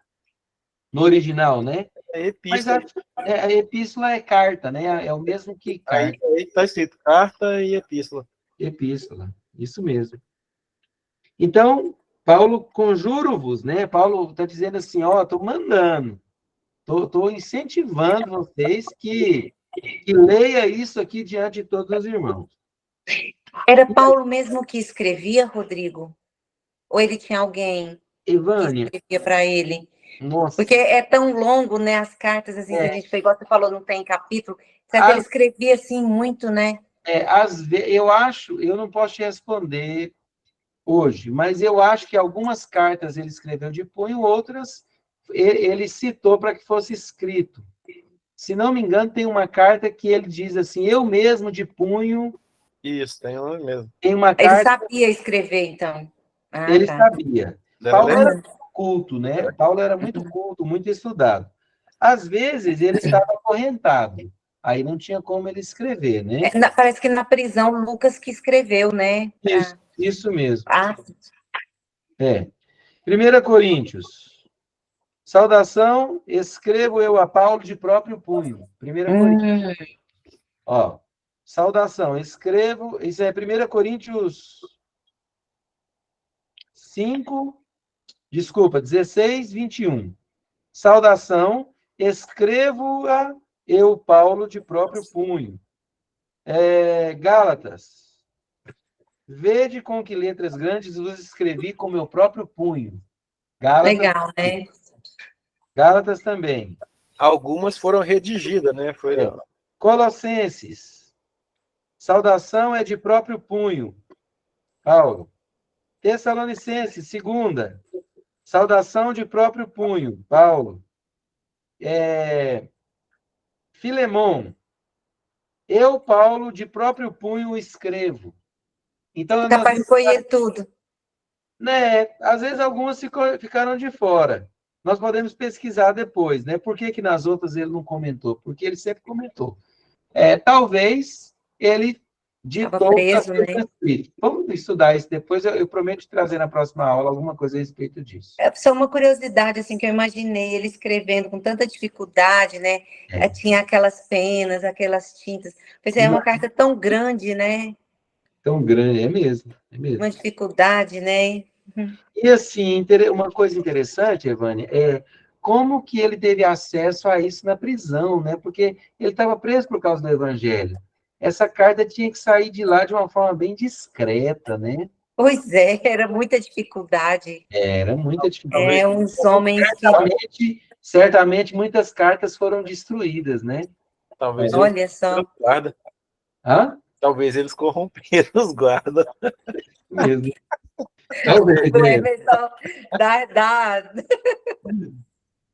Speaker 1: No original, né?
Speaker 2: É epístola.
Speaker 1: Mas a epístola é carta, né? É o mesmo que carta.
Speaker 2: Aí está escrito carta e epístola.
Speaker 1: Epístola, isso mesmo. Então, Paulo, conjuro-vos, né? Paulo está dizendo assim, ó, estou mandando, estou incentivando vocês que leia isso aqui diante de todos os irmãos.
Speaker 3: Era Paulo mesmo que escrevia, Rodrigo? Ou ele tinha alguém
Speaker 1: Evânia,
Speaker 3: que escrevia para ele?
Speaker 1: nossa.
Speaker 3: Porque é tão longo, né? As cartas, assim, que a gente igual você falou, não tem capítulo. Será que ele escrevia, assim, muito, né?
Speaker 1: Eu acho, eu não posso te responder hoje, mas eu acho que algumas cartas ele escreveu de punho, outras ele citou para que fosse escrito. Se não me engano, tem uma carta que ele diz assim, eu mesmo de punho.
Speaker 2: Isso, tem um mesmo.
Speaker 1: Tem uma carta...
Speaker 3: Ele sabia escrever, então.
Speaker 1: Ele sabia. Paulo era muito culto, né? Paulo era muito culto, muito estudado. Às vezes, ele estava acorrentado. Aí não tinha como ele escrever, né?
Speaker 3: Parece que na prisão, Lucas que escreveu, né?
Speaker 1: Isso mesmo.
Speaker 3: 1
Speaker 1: Coríntios. Saudação, escrevo eu a Paulo de próprio punho. 1 Coríntios. Ó, saudação, escrevo... Isso é 1 Coríntios 16, 21. Saudação, escrevo-a eu, Paulo, de próprio punho. Gálatas. Vede com que letras grandes vos escrevi com meu próprio punho. Gálatas,
Speaker 3: legal, né?
Speaker 1: Gálatas também.
Speaker 2: Algumas foram redigidas, né?
Speaker 1: Colossenses. Saudação é de próprio punho. Paulo. Tessalonicenses, 2ª. Saudação de próprio punho. Paulo. Filemon. Eu, Paulo, de próprio punho escrevo. Então,
Speaker 3: capaz de colher tudo.
Speaker 1: Né? Às vezes algumas ficaram de fora. Nós podemos pesquisar depois, né? Por que nas outras ele não comentou? Porque ele sempre comentou. Talvez ele ditou
Speaker 3: preso, né?
Speaker 1: Vamos estudar isso depois. Eu prometo trazer na próxima aula alguma coisa a respeito disso.
Speaker 3: Só uma curiosidade, assim, que eu imaginei ele escrevendo com tanta dificuldade, né? Tinha aquelas penas, aquelas tintas. Pois é uma carta tão grande, né?
Speaker 1: Tão grande, é mesmo.
Speaker 3: Uma dificuldade, né?
Speaker 1: E, assim, uma coisa interessante, Evânia, como que ele teve acesso a isso na prisão, né? Porque ele estava preso por causa do evangelho. Essa carta tinha que sair de lá de uma forma bem discreta, né?
Speaker 3: Pois é, era muita dificuldade.
Speaker 1: Era muita dificuldade.
Speaker 3: Uns homens
Speaker 1: certamente muitas cartas foram destruídas, né?
Speaker 2: Talvez
Speaker 3: olha só.
Speaker 2: Guarda.
Speaker 1: Hã?
Speaker 2: Talvez eles corromperam os guardas.
Speaker 1: Mesmo. Talvez.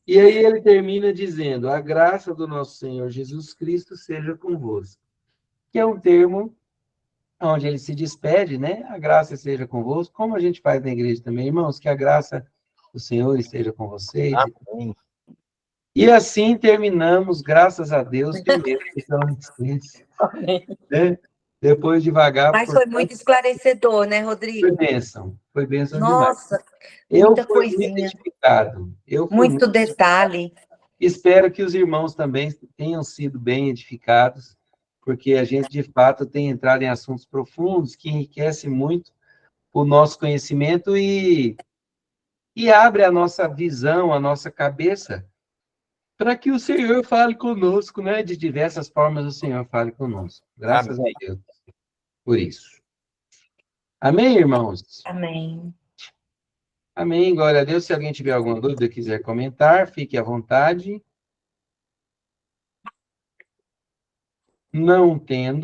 Speaker 1: E aí ele termina dizendo, a graça do nosso Senhor Jesus Cristo seja convosco. Que é um termo onde ele se despede, né? A graça seja convosco, como a gente faz na igreja também, irmãos, que a graça do Senhor esteja com vocês.
Speaker 2: Amém.
Speaker 1: E assim terminamos, graças a Deus, primeiro, né? Depois devagar.
Speaker 3: Mas foi muito esclarecedor, né, Rodrigo?
Speaker 1: Foi bênção
Speaker 3: Nossa,
Speaker 1: demais. Eu
Speaker 3: muita
Speaker 1: fui muito
Speaker 3: coisinha.
Speaker 1: edificado.
Speaker 3: Muito detalhe.
Speaker 1: Espero que os irmãos também tenham sido bem edificados, porque a gente, de fato, tem entrado em assuntos profundos que enriquecem muito o nosso conhecimento e abre a nossa visão, a nossa cabeça, para que o Senhor fale conosco, né? De diversas formas o Senhor fale conosco. Graças a Deus por isso. Amém, irmãos?
Speaker 3: Amém.
Speaker 1: Amém, glória a Deus. Se alguém tiver alguma dúvida e quiser comentar, fique à vontade. Não tendo.